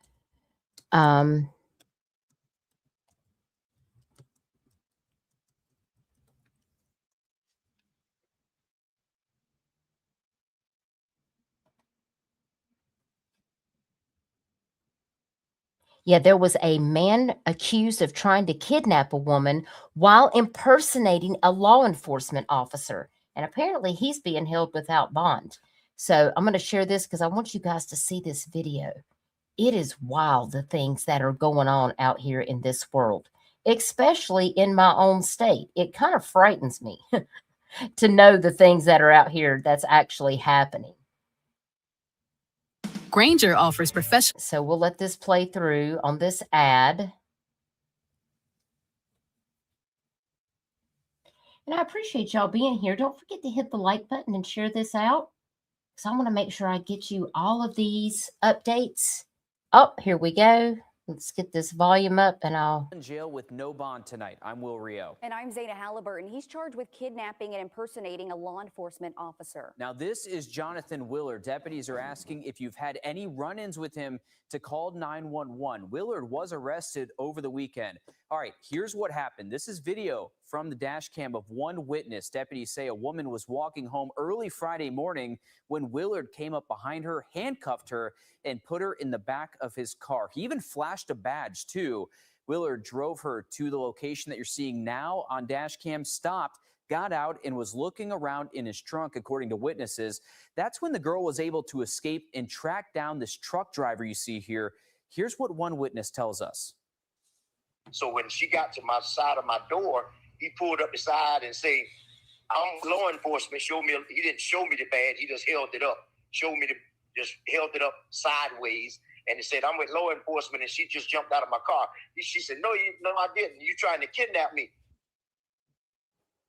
Yeah, there was a man accused of trying to kidnap a woman while impersonating a law enforcement officer. And apparently he's being held without bond. So I'm going to share this because I want you guys to see this video. It is wild, the things that are going on out here in this world, especially in my own state. It kind of frightens me to know the things that are out here that's actually happening. Granger offers professional. So we'll let this play through on this ad. And I appreciate y'all being here. Don't forget to hit the like button and share this out, because I want to make sure I get you all of these updates. Oh, here we go. Let's get this volume up and I'll... In jail with no bond tonight. I'm Will Rio. And I'm Zayna Halliburton. He's charged with kidnapping and impersonating a law enforcement officer. Now, this is Jonathan Willard. Deputies are asking if you've had any run-ins with him to call 911. Willard was arrested over the weekend. All right, here's what happened. This is video from the dash cam of one witness. Deputies say a woman was walking home early Friday morning when Willard came up behind her, handcuffed her, and put her in the back of his car. He even flashed a badge, too. Willard drove her to the location that you're seeing now on dash cam, stopped, got out, and was looking around in his trunk, according to witnesses. That's when the girl was able to escape and track down this truck driver you see here. Here's what one witness tells us. So when she got to my side of my door, he pulled up beside and said, I'm law enforcement. He didn't show me the badge. He just held it up. Just held it up sideways. And he said, I'm with law enforcement. And she just jumped out of my car. She said, no, I didn't. You trying to kidnap me.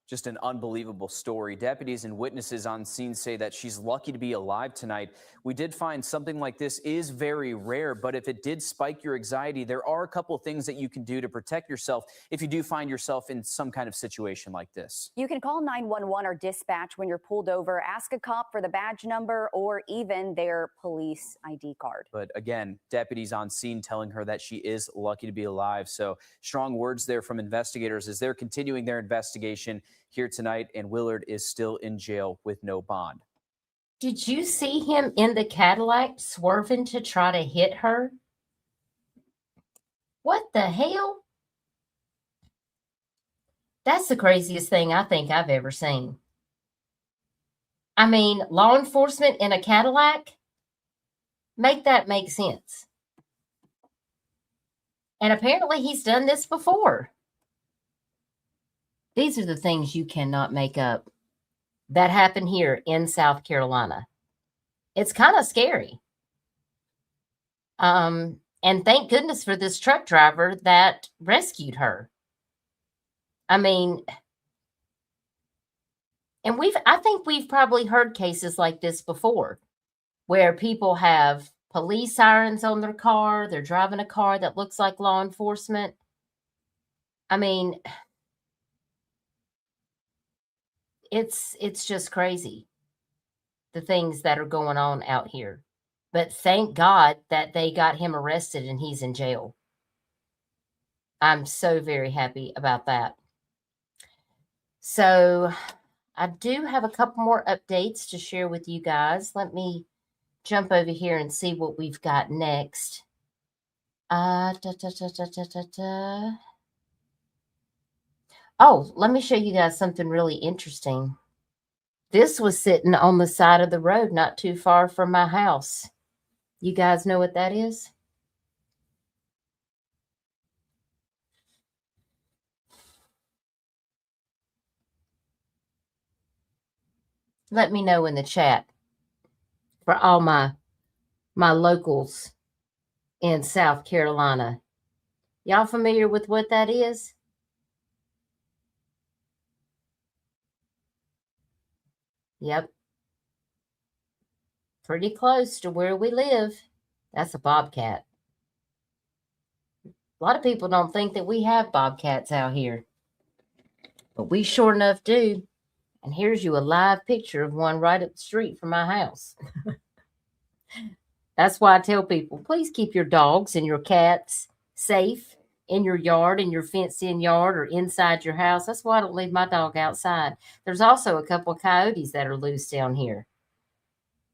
Just an unbelievable story. Deputies and witnesses on scene say that she's lucky to be alive tonight. We did find something like this is very rare, but if it did spike your anxiety, there are a couple of things that you can do to protect yourself if you do find yourself in some kind of situation like this. You can call 911 or dispatch when you're pulled over, ask a cop for the badge number or even their police ID card. But again, deputies on scene telling her that she is lucky to be alive. So strong words there from investigators as they're continuing their investigation here tonight, and Willard is still in jail with no bond. Did you see him in the Cadillac swerving to try to hit her? What the hell? That's the craziest thing I think I've ever seen. I mean, law enforcement in a Cadillac? Make that make sense. And apparently he's done this before. These are the things you cannot make up that happen here in South Carolina. It's kind of scary. And thank goodness for this truck driver that rescued her. I mean, and I think we've probably heard cases like this before, where people have police sirens on their car. They're driving a car that looks like law enforcement. I mean, it's just crazy, the things that are going on out here. But thank God that they got him arrested and he's in jail. I'm so very happy about that. So I do have a couple more updates to share with you guys. Let me jump over here and see what we've got next. Oh, let me show you guys something really interesting. This was sitting on the side of the road not too far from my house. You guys know what that is? Let me know in the chat for all my locals in South Carolina. Y'all familiar with what that is? Yep. Pretty close to where we live. That's a bobcat. A lot of people don't think that we have bobcats out here, but we sure enough do. And here's you a live picture of one right up the street from my house. That's why I tell people, please keep your dogs and your cats safe in your yard, in your fenced-in yard, or inside your house. That's why I don't leave my dog outside. There's also a couple of coyotes that are loose down here.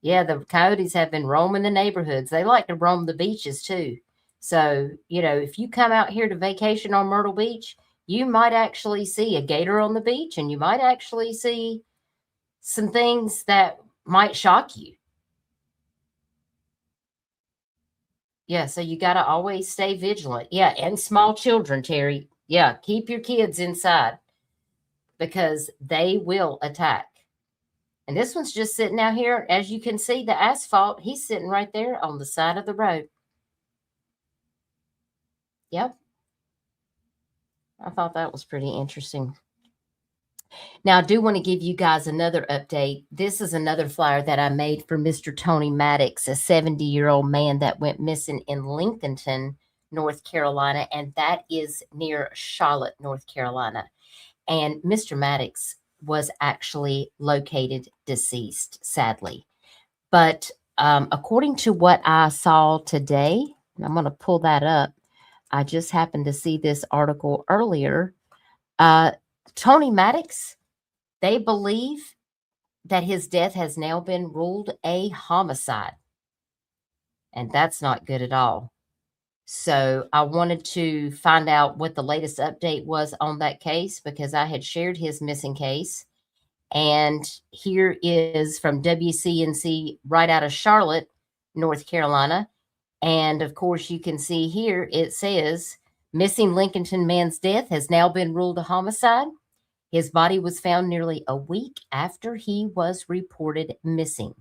Yeah, the coyotes have been roaming the neighborhoods. They like to roam the beaches too. So, if you come out here to vacation on Myrtle Beach, you might actually see a gator on the beach, and you might actually see some things that might shock you. Yeah, so you got to always stay vigilant. Yeah, and small children, Terry. Yeah, keep your kids inside because they will attack. And this one's just sitting out here. As you can see, the asphalt, he's sitting right there on the side of the road. Yep. I thought that was pretty interesting. Now, I do want to give you guys another update. This is another flyer that I made for Mr. Tony Maddox, a 70-year-old man that went missing in Lincolnton, North Carolina, and that is near Charlotte, North Carolina. And Mr. Maddox was actually located deceased, sadly. But according to what I saw today, and I'm going to pull that up. I just happened to see this article earlier. Tony Maddox, they believe that his death has now been ruled a homicide. And that's not good at all. So I wanted to find out what the latest update was on that case because I had shared his missing case. And here is from WCNC right out of Charlotte, North Carolina. And of course, you can see here it says, missing Lincolnton man's death has now been ruled a homicide. His body was found nearly a week after he was reported missing.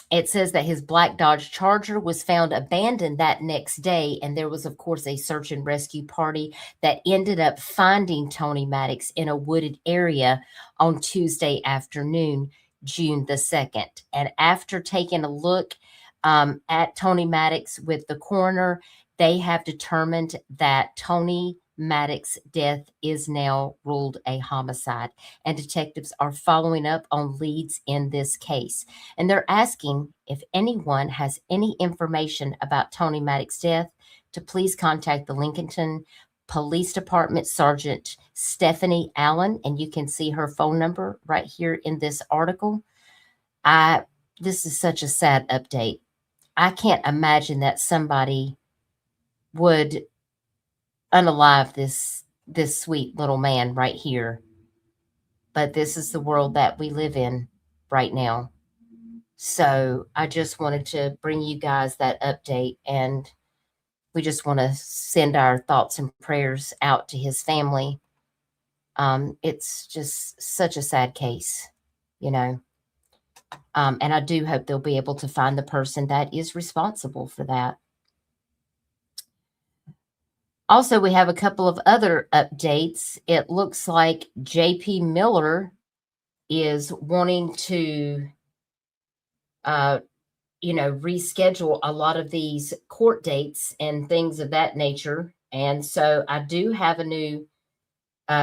It says that his black Dodge Charger was found abandoned that next day, and there was, of course, a search and rescue party that ended up finding Tony Maddox in a wooded area on Tuesday afternoon, June the 2nd. And after taking a look at Tony Maddox with the coroner, they have determined that Tony Maddox's death is now ruled a homicide, and detectives are following up on leads in this case. And they're asking if anyone has any information about Tony Maddox's death to please contact the Lincolnton Police Department Sergeant Stephanie Allen, and you can see her phone number right here in this article. This is such a sad update. I can't imagine that somebody would unalive this sweet little man right here. But this is the world that we live in right now. So I just wanted to bring you guys that update, and we just want to send our thoughts and prayers out to his family. It's just such a sad case, you know. And I do hope they'll be able to find the person that is responsible for that. Also, we have a couple of other updates. It looks like J.P. Miller is wanting to, reschedule a lot of these court dates and things of that nature. And so I do have a new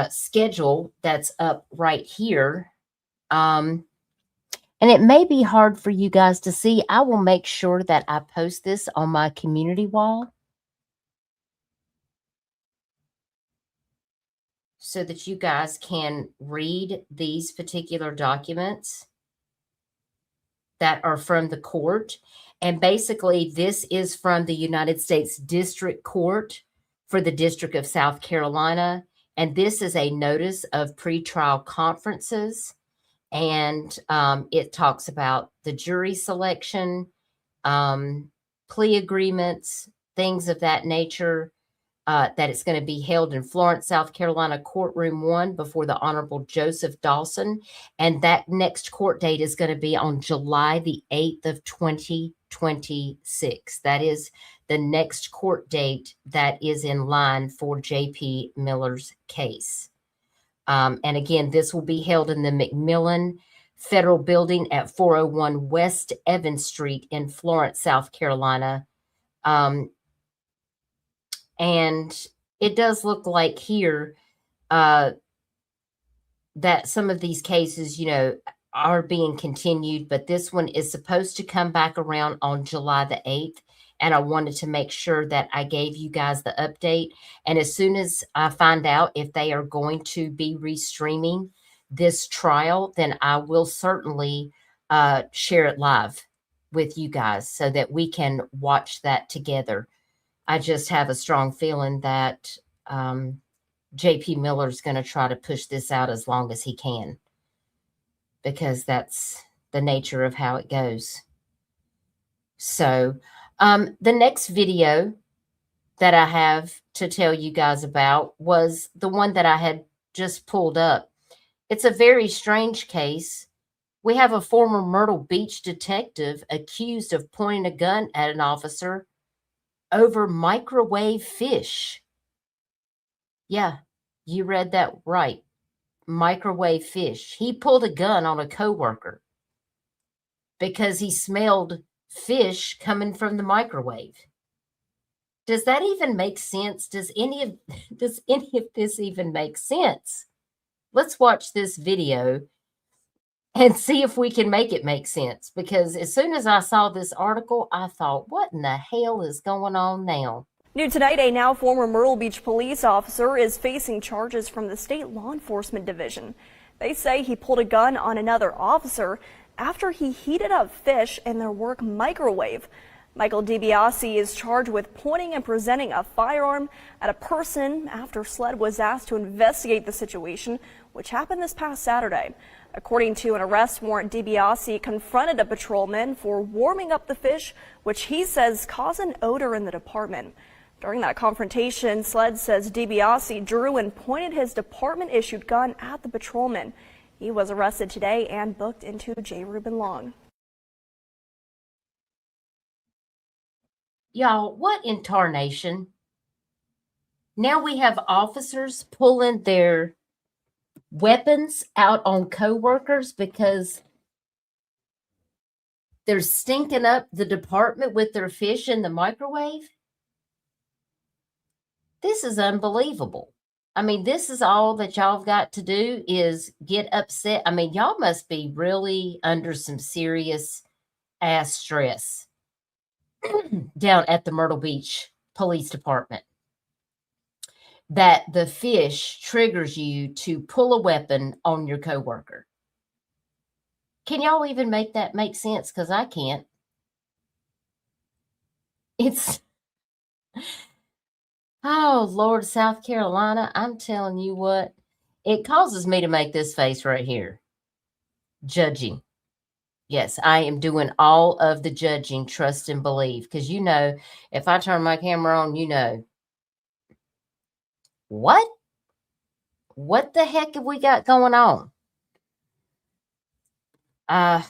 schedule that's up right here. And it may be hard for you guys to see. I will make sure that I post this on my community wall, so that you guys can read these particular documents that are from the court. And basically, this is from the United States District Court for the District of South Carolina. And this is a notice of pretrial conferences. And it talks about the jury selection, plea agreements, things of that nature. That it's going to be held in Florence, South Carolina, Courtroom 1 before the Honorable Joseph Dawson. And that next court date is going to be on July the 8th of 2026. That is the next court date that is in line for J.P. Miller's case. And again, this will be held in the McMillan Federal Building at 401 West Evans Street in Florence, South Carolina. And it does look like here that some of these cases, are being continued, but this one is supposed to come back around on July the 8th. And I wanted to make sure that I gave you guys the update. And as soon as I find out if they are going to be restreaming this trial, then I will certainly share it live with you guys so that we can watch that together. I just have a strong feeling that J.P. Miller is going to try to push this out as long as he can, because that's the nature of how it goes. So the next video that I have to tell you guys about was the one that I had just pulled up. It's a very strange case. We have a former Myrtle Beach detective accused of pointing a gun at an officer over microwave fish. Yeah, you read that right. Microwave fish. He pulled a gun on a coworker because he smelled fish coming from the microwave. Does that even make sense? Does any of this even make sense? Let's watch this video and see if we can make it make sense. Because as soon as I saw this article, I thought, what in the hell is going on now? New tonight, a now former Myrtle Beach police officer is facing charges from the state law enforcement division. They say he pulled a gun on another officer after he heated up fish in their work microwave. Michael DiBiase is charged with pointing and presenting a firearm at a person after SLED was asked to investigate the situation, which happened this past Saturday. According to an arrest warrant, DiBiase confronted a patrolman for warming up the fish, which he says caused an odor in the department. During that confrontation, SLED says DiBiase drew and pointed his department-issued gun at the patrolman. He was arrested today and booked into J. Reuben Long. Y'all, what in tarnation? Now we have officers pulling their weapons out on coworkers because they're stinking up the department with their fish in the microwave. This is unbelievable. I mean, this is all that y'all have got to do is get upset. I mean, y'all must be really under some serious ass stress down at the Myrtle Beach Police Department. That the fish triggers you to pull a weapon on your coworker. Can y'all even make that make sense? Because I can't. It's, oh, Lord, South Carolina, I'm telling you what, it causes me to make this face right here. Judging. Yes, I am doing all of the judging, trust and believe. Because you know, if I turn my camera on, you know. What? What the heck have we got going on? I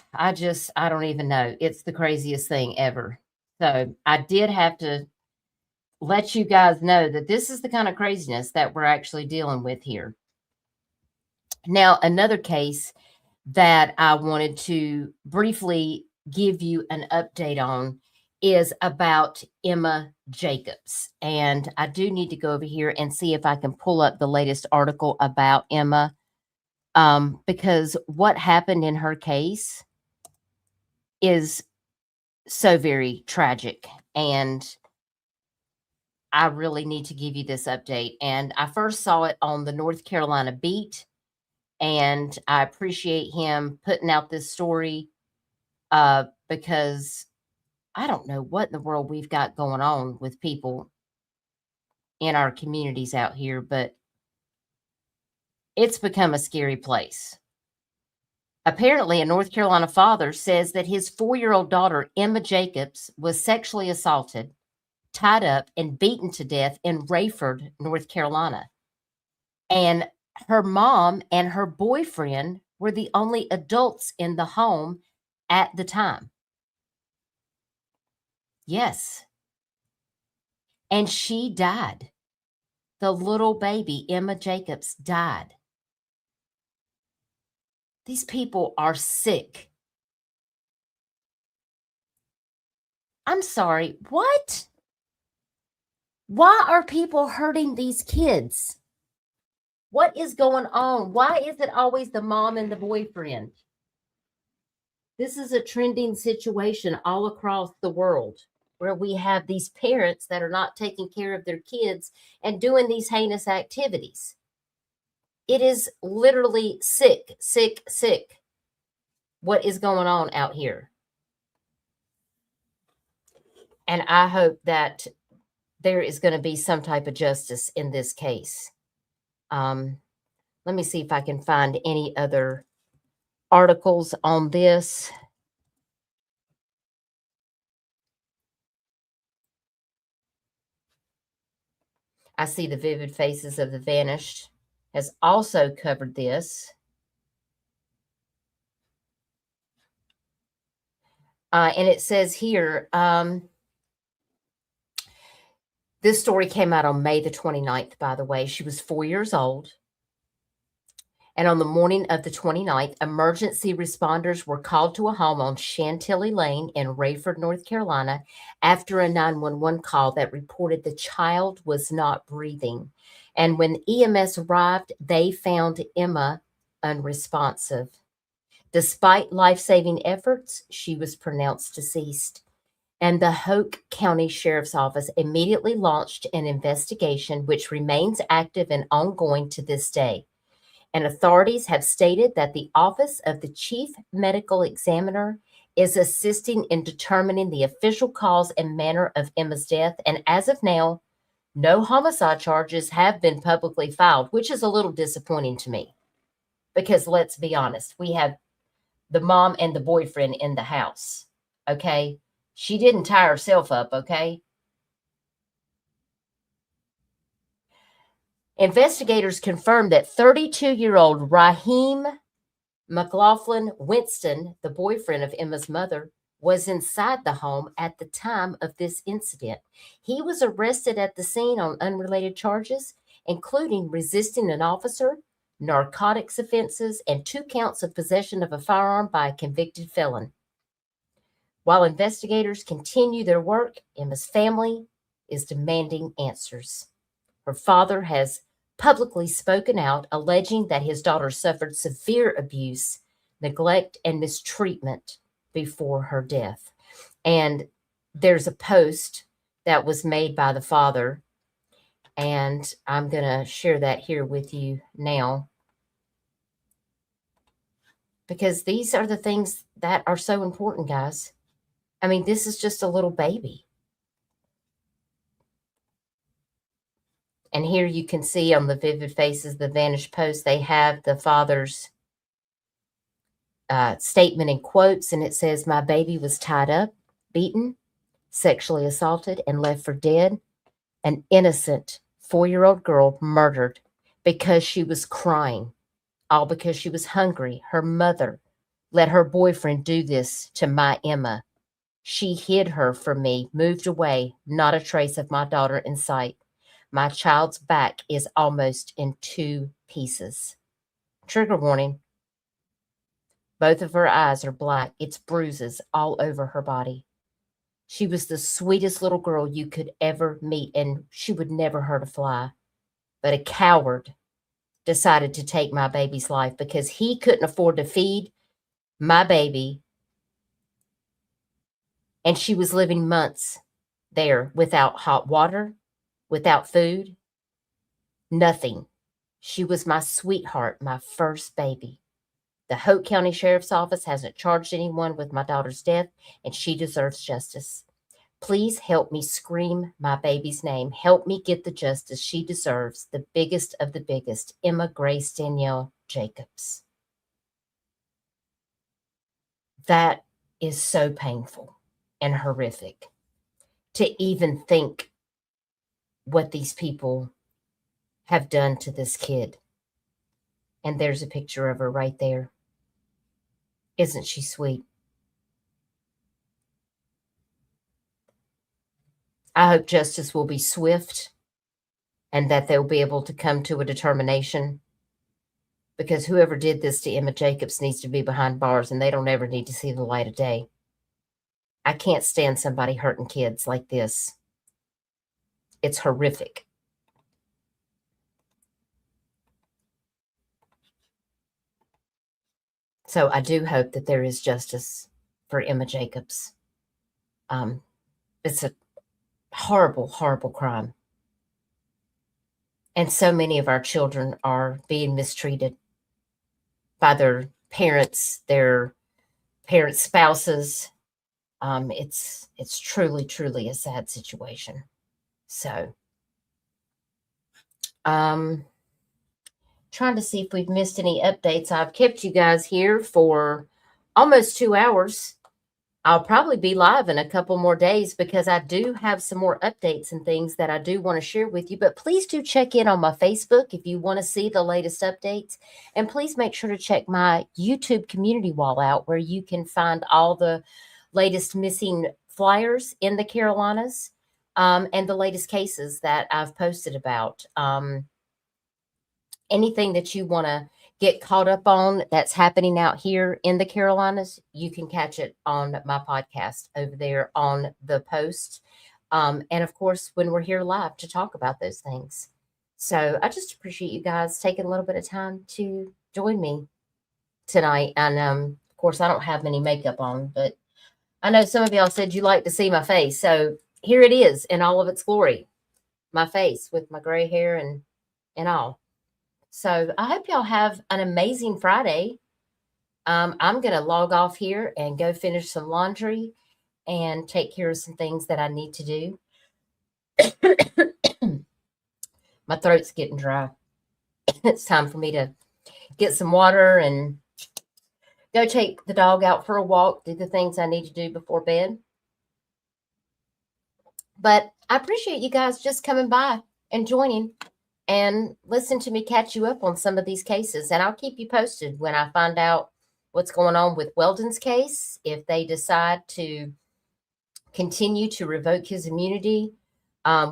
don't even know. It's the craziest thing ever. So I did have to let you guys know that this is the kind of craziness that we're actually dealing with here. Now, another case that I wanted to briefly give you an update on is about Emma Jacobs. And I do need to go over here and see if I can pull up the latest article about Emma. Because what happened in her case is so very tragic. And I really need to give you this update. And I first saw it on the North Carolina Beat. And I appreciate him putting out this story because I don't know what in the world we've got going on with people in our communities out here, but it's become a scary place. Apparently, a North Carolina father says that his 4-year-old daughter, Emma Jacobs, was sexually assaulted, tied up, and beaten to death in Rayford, North Carolina. And her mom and her boyfriend were the only adults in the home at the time. Yes. And she died. The little baby, Emma Jacobs, died. These people are sick. I'm sorry, what? Why are people hurting these kids? What is going on? Why is it always the mom and the boyfriend? This is a trending situation all across the world where we have these parents that are not taking care of their kids and doing these heinous activities. It is literally sick, sick, sick. What is going on out here? And I hope that there is going to be some type of justice in this case. Let me see if I can find any other articles on this. I see the Vivid Faces of the Vanished has also covered this. And it says here, this story came out on May the 29th, by the way. She was 4 years old. And on the morning of the 29th, emergency responders were called to a home on Chantilly Lane in Rayford, North Carolina, after a 911 call that reported the child was not breathing. And when EMS arrived, they found Emma unresponsive. Despite life-saving efforts, she was pronounced deceased. And the Horry County Sheriff's Office immediately launched an investigation, which remains active and ongoing to this day. And authorities have stated that the Office of the Chief Medical Examiner is assisting in determining the official cause and manner of Emma's death. And as of now, no homicide charges have been publicly filed, which is a little disappointing to me. Because let's be honest, we have the mom and the boyfriend in the house, okay? She didn't tie herself up, okay? Investigators confirmed that 32-year-old Raheem McLaughlin Winston, the boyfriend of Emma's mother, was inside the home at the time of this incident. He was arrested at the scene on unrelated charges, including resisting an officer, narcotics offenses, and 2 counts of possession of a firearm by a convicted felon. While investigators continue their work, Emma's family is demanding answers. Her father has publicly spoken out, alleging that his daughter suffered severe abuse, neglect, and mistreatment before her death. And there's a post that was made by the father, and I'm going to share that here with you now, because these are the things that are so important, guys. I mean, this is just a little baby. And here you can see on the Vivid Faces, the Vanished Post, they have the father's statement in quotes, and it says, "My baby was tied up, beaten, sexually assaulted, and left for dead. An innocent 4-year-old girl murdered because she was crying, all because she was hungry. Her mother let her boyfriend do this to my Emma. She hid her from me, moved away, not a trace of my daughter in sight. My child's back is almost in 2 pieces. Trigger warning. Both of her eyes are black. It's bruises all over her body. She was the sweetest little girl you could ever meet, and she would never hurt a fly. But a coward decided to take my baby's life because he couldn't afford to feed my baby, and she was living months there without hot water, without food, nothing. She was my sweetheart, my first baby. The Horry County Sheriff's Office hasn't charged anyone with my daughter's death, and she deserves justice. Please help me scream my baby's name. Help me get the justice she deserves, the biggest of the biggest, Emma Grace Danielle Jacobs." That is so painful and horrific to even think what these people have done to this kid. And there's a picture of her right there. Isn't she sweet? I hope justice will be swift and that they'll be able to come to a determination, because whoever did this to Emma Jacobs needs to be behind bars, and they don't ever need to see the light of day. I can't stand somebody hurting kids like this. It's horrific. So I do hope that there is justice for Emma Jacobs. It's a horrible, horrible crime. And so many of our children are being mistreated by their parents' spouses. It's truly, truly a sad situation. So, trying to see if we've missed any updates. I've kept you guys here for almost 2 hours. I'll probably be live in a couple more days because I do have some more updates and things that I do want to share with you. But please do check in on my Facebook if you want to see the latest updates. And please make sure to check my YouTube community wall out, where you can find all the latest missing flyers in the Carolinas, and the latest cases that I've posted about. Anything that you want to get caught up on that's happening out here in the Carolinas, you can catch it on my podcast over there on the post. And of course, when we're here live to talk about those things. So I just appreciate you guys taking a little bit of time to join me tonight. And of course, I don't have any makeup on, but I know some of y'all said you like to see my face. So here it is in all of its glory. My face with my gray hair and all. So I hope y'all have an amazing Friday. I'm going to log off here and go finish some laundry and take care of some things that I need to do. My throat's getting dry. It's time for me to get some water and go take the dog out for a walk, do the things I need to do before bed. But I appreciate you guys just coming by and joining and listen to me catch you up on some of these cases. And I'll keep you posted when I find out what's going on with Weldon's case. If they decide to continue to revoke his immunity,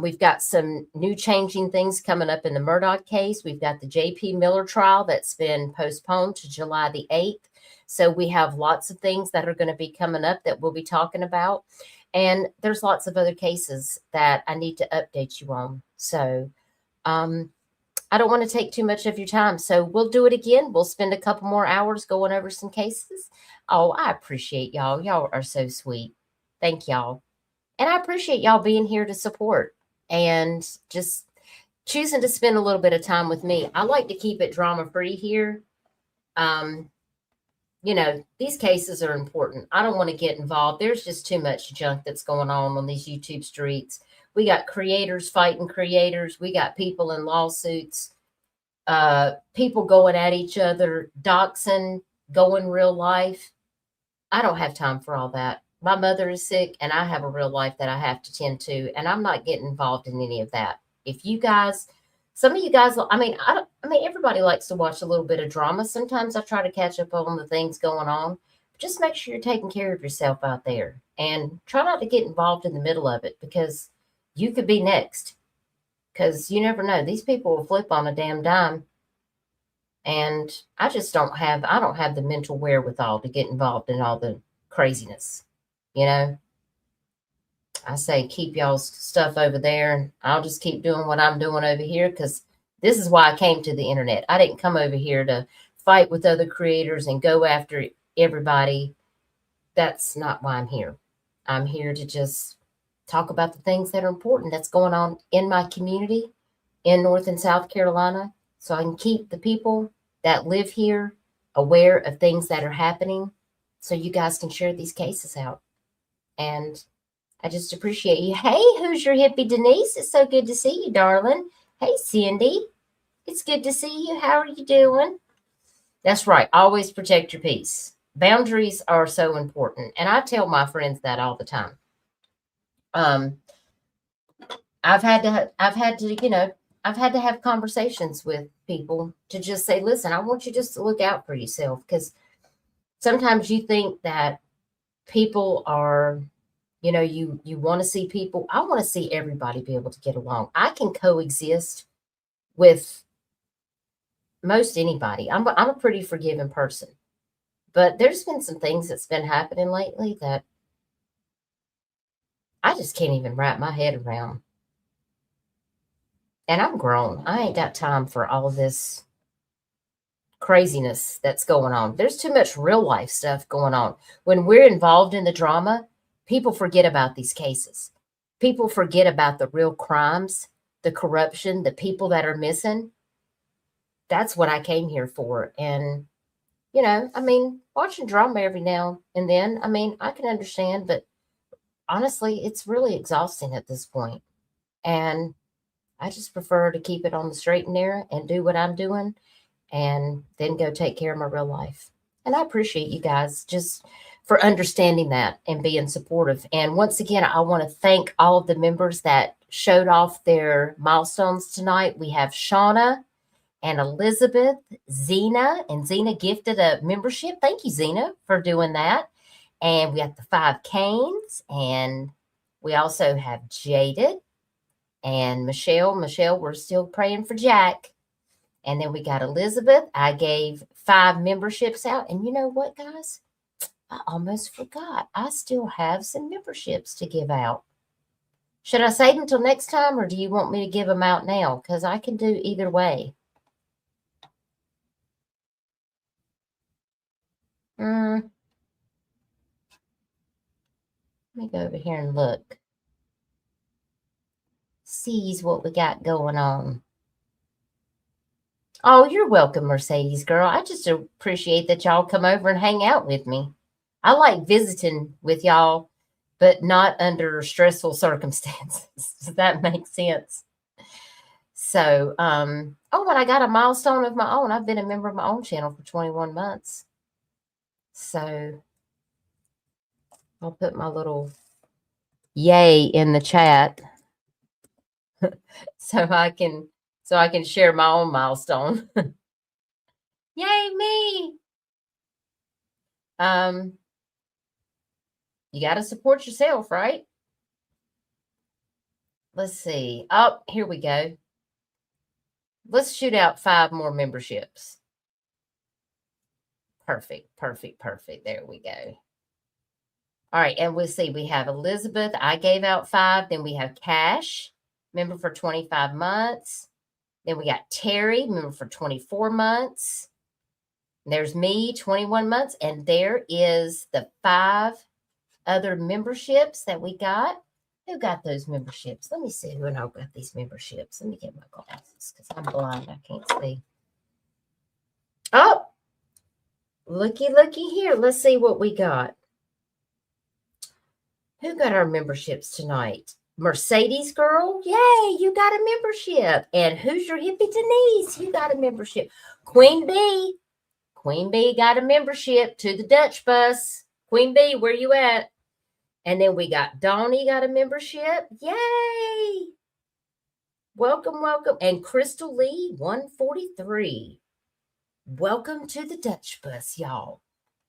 we've got some new changing things coming up in the Murdaugh case. We've got the J.P. Miller trial that's been postponed to July the 8th. So we have lots of things that are going to be coming up that we'll be talking about. And there's lots of other cases that I need to update you on. So I don't want to take too much of your time. So we'll do it again. We'll spend a couple more hours going over some cases. Oh, I appreciate y'all. Y'all are so sweet. Thank y'all. And I appreciate y'all being here to support and just choosing to spend a little bit of time with me. I like to keep it drama free here. You know, these cases are important. I don't want to get involved. There's just too much junk that's going on these YouTube streets. We got creators fighting creators. We got people in lawsuits, people going at each other, doxing, going real life. I don't have time for all that. My mother is sick and I have a real life that I have to tend to, and I'm not getting involved in any of that. If you guys, some of you guys, I mean, everybody likes to watch a little bit of drama. Sometimes I try to catch up on the things going on. Just make sure you're taking care of yourself out there and try not to get involved in the middle of it, because you could be next, because you never know. These people will flip on a damn dime. And I don't have the mental wherewithal to get involved in all the craziness. You know, I say keep y'all's stuff over there, and I'll just keep doing what I'm doing over here, because this is why I came to the internet. I didn't come over here to fight with other creators and go after everybody. That's not why I'm here. I'm here to just talk about the things that are important that's going on in my community in North and South Carolina, so I can keep the people that live here aware of things that are happening, so you guys can share these cases out. And I just appreciate you. Hey, who's your hippie, Denise? It's so good to see you, darling. Hey, Cindy. It's good to see you. How are you doing? That's right. Always protect your peace. Boundaries are so important. And I tell my friends that all the time. I've had to have conversations with people to just say, listen, I want you just to look out for yourself, because sometimes you think that people are, you want to see people. I want to see everybody be able to get along. I can coexist with most anybody. I'm a pretty forgiving person, but there's been some things that's been happening lately that I just can't even wrap my head around. And I'm grown. I ain't got time for all of this craziness that's going on. There's too much real life stuff going on. When we're involved in the drama, people forget about these cases. People forget about the real crimes, the corruption, the people that are missing. That's what I came here for. And, watching drama every now and then, I can understand, but honestly, it's really exhausting at this point. And I just prefer to keep it on the straight and narrow and do what I'm doing and then go take care of my real life. And I appreciate you guys just for understanding that and being supportive. And once again, I want to thank all of the members that showed off their milestones tonight. We have Shauna and Elizabeth, Zena, and Zena gifted a membership. Thank you, Zena, for doing that. And we have the 5 Canes, and we also have Jaded and Michelle. Michelle, we're still praying for Jack. And then we got Elizabeth. I gave 5 memberships out. And you know what, guys? I almost forgot. I still have some memberships to give out. Should I save them until next time, or do you want me to give them out now? Because I can do either way. Let me go over here and look. Sees what we got going on. Oh, you're welcome, Mercedes girl. I just appreciate that y'all come over and hang out with me. I like visiting with y'all, but not under stressful circumstances. Does that make sense? So, and I got a milestone of my own. I've been a member of my own channel for 21 months. So I'll put my little yay in the chat so I can share my own milestone. Yay me. You got to support yourself, right? Let's see. Oh, here we go. Let's shoot out 5 more memberships. Perfect. There we go. All right, and we'll see. We have Elizabeth. I gave out 5. Then we have Cash, member for 25 months. Then we got Terry, member for 24 months. And there's me, 21 months. And there is the 5 other memberships that we got. Who got those memberships? Let me see who all got these memberships. Let me get my glasses because I'm blind. I can't see. Oh, looky here. Let's see what we got. Who got our memberships tonight? Mercedes girl. Yay, you got a membership. And who's your hippie Denise? You got a membership. Queen Bee. Queen Bee got a membership to the Dutch bus. Queen Bee, where you at? And then we got Donnie got a membership. Yay. Welcome. And Crystal Lee, 143. Welcome to the Dutch bus, y'all.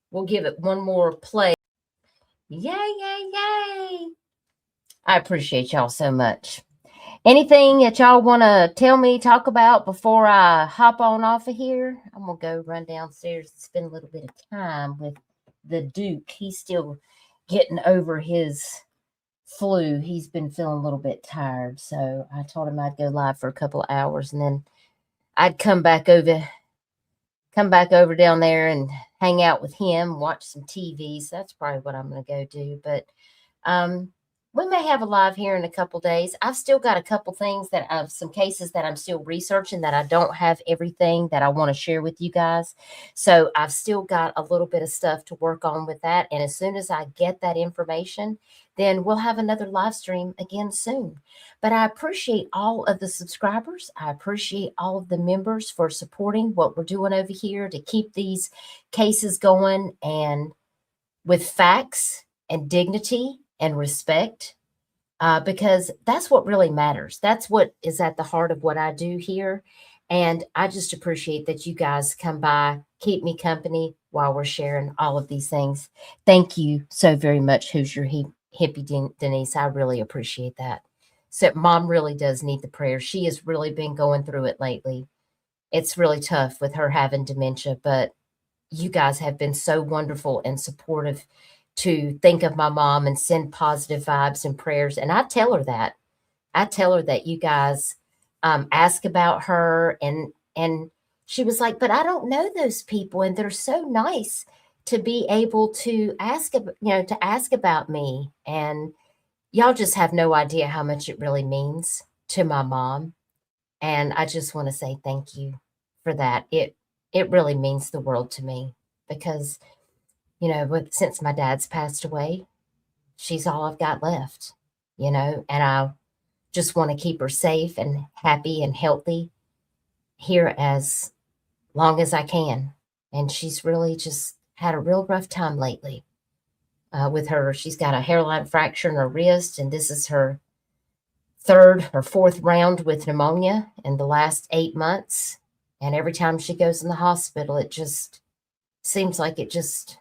We'll give it one more play. Yay. I appreciate y'all so much. Anything that y'all want to tell me, talk about before I hop on off of here? I'm going to go run downstairs and spend a little bit of time with the Duke. He's still getting over his flu. He's been feeling a little bit tired. So I told him I'd go live for a couple of hours and then I'd come back over down there and hang out with him, watch some TV. So that's probably what I'm going to go do. But we may have a live here in a couple days. I've still got a couple things some cases that I'm still researching that I don't have everything that I want to share with you guys. So I've still got a little bit of stuff to work on with that. And as soon as I get that information, then we'll have another live stream again soon. But I appreciate all of the subscribers. I appreciate all of the members for supporting what we're doing over here to keep these cases going and with facts and dignity and respect, because that's what really matters. That's what is at the heart of what I do here. And I just appreciate that you guys come by, keep me company while we're sharing all of these things. Thank you so very much, Who's Your Hippie Denise. I really appreciate that. So Mom really does need the prayer. She has really been going through it lately. It's really tough with her having dementia, but you guys have been so wonderful and supportive to think of my mom and send positive vibes and prayers. And I tell her that. I tell her that you guys ask about her. And she was like, but I don't know those people. And they're so nice to be able to ask about me. And y'all just have no idea how much it really means to my mom. And I just want to say thank you for that. It really means the world to me because since my dad's passed away, she's all I've got left, and I just want to keep her safe and happy and healthy here as long as I can. And she's really just had a real rough time lately with her. She's got a hairline fracture in her wrist, and this is her 3rd or 4th round with pneumonia in the last 8 months. And every time she goes in the hospital, it just seems like it just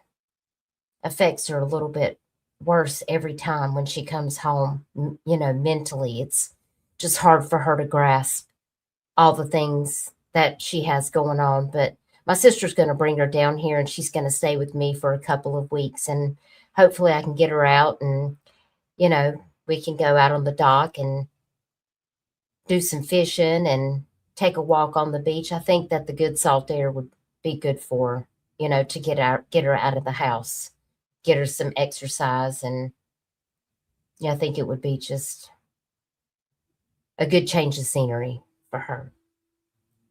affects her a little bit worse every time when she comes home. Mentally, it's just hard for her to grasp all the things that she has going on. But my sister's going to bring her down here and she's going to stay with me for a couple of weeks. And hopefully I can get her out and, we can go out on the dock and do some fishing and take a walk on the beach. I think that the good salt air would be good for her, to get her out of the house. Get her some exercise, and I think it would be just a good change of scenery for her.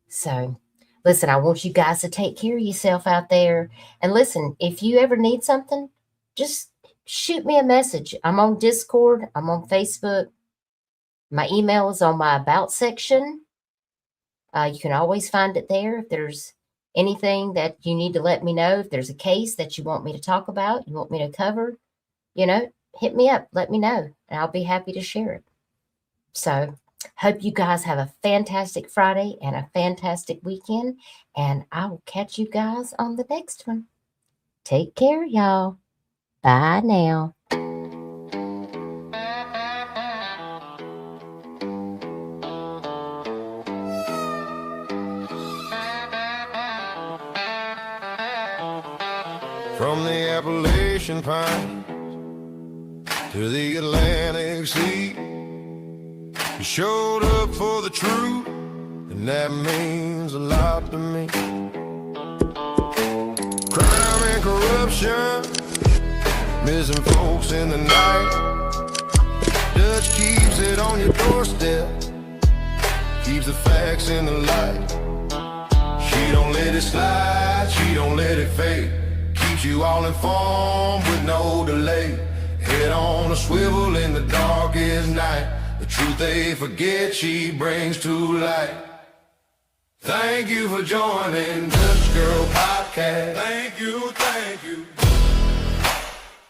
So, listen, I want you guys to take care of yourself out there. And listen, if you ever need something, just shoot me a message. I'm on Discord. I'm on Facebook. My email is on my About section. You can always find it there. If there's anything that you need to let me know, if there's a case that you want me to talk about, you want me to cover, hit me up, let me know, and I'll be happy to share it. So hope you guys have a fantastic Friday and a fantastic weekend, and I will catch you guys on the next one. Take care, y'all. Bye now. From the Appalachian pine to the Atlantic Sea, you showed up for the truth, and that means a lot to me. Crime and corruption, missing folks in the night. Dutch keeps it on your doorstep, keeps the facts in the light. She don't let it slide, she don't let it fade. Keeps you all informed with no delay. Head on a swivel in the darkest night. The truth they forget she brings to light. Thank you for joining Dutch Girl Podcast. Thank you, thank you.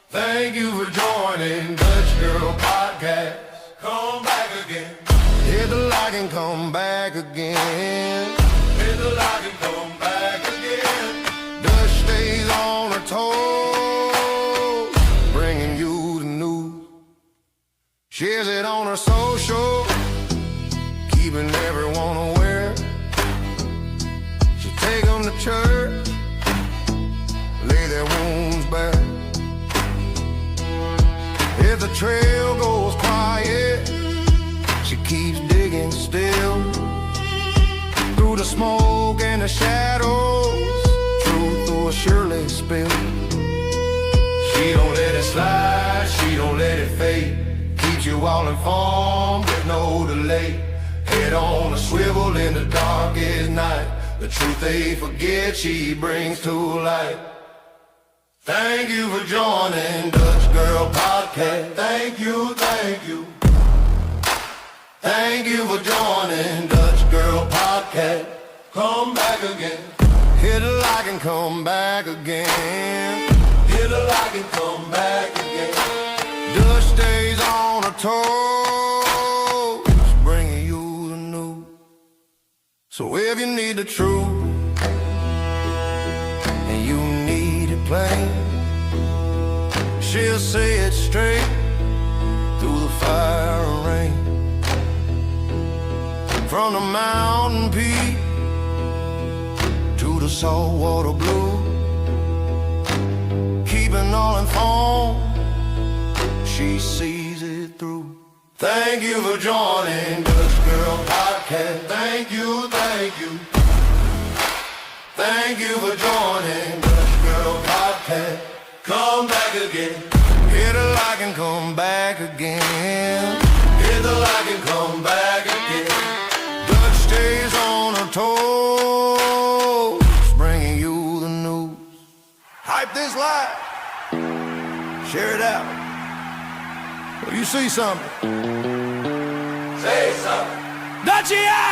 Thank you for joining Dutch Girl Podcast. Come back again. Hit the like and come back again. Hit the like and come back again. Dutch stays on her toes, bringing you the news. Shares it on her social, keeping everyone aware. She take them to church, lay their wounds bare. If the trail goes quiet, she keeps digging still. Through the smoke and the shadows, truth will surely spill. She don't let it slide, she don't let it fade. Keeps you all informed with no delay. Head on a swivel in the darkest night. The truth they forget she brings to light. Thank you for joining Dutch Girl Podcast. Thank you, thank you. Thank you for joining Dutch Girl Podcast. Come back again. Hit a like and come back again. Hit a like and come back again. Dutch stays on her toes, bringing you the news. So if you need the truth and you need it plain, she'll say it straight through the fire and rain. From the mountain peak to the saltwater blue, keeping all informed, she sees it through. Thank you for joining Dutch Girl Podcast. Thank you, thank you. Thank you for joining Dutch Girl Podcast. Come back again. Hit a like and come back again. Hit the like and come back again. Dutch stays on her toes, bringing you the news. Hype this live. Share it out. If you see something, say something. Dutchie out!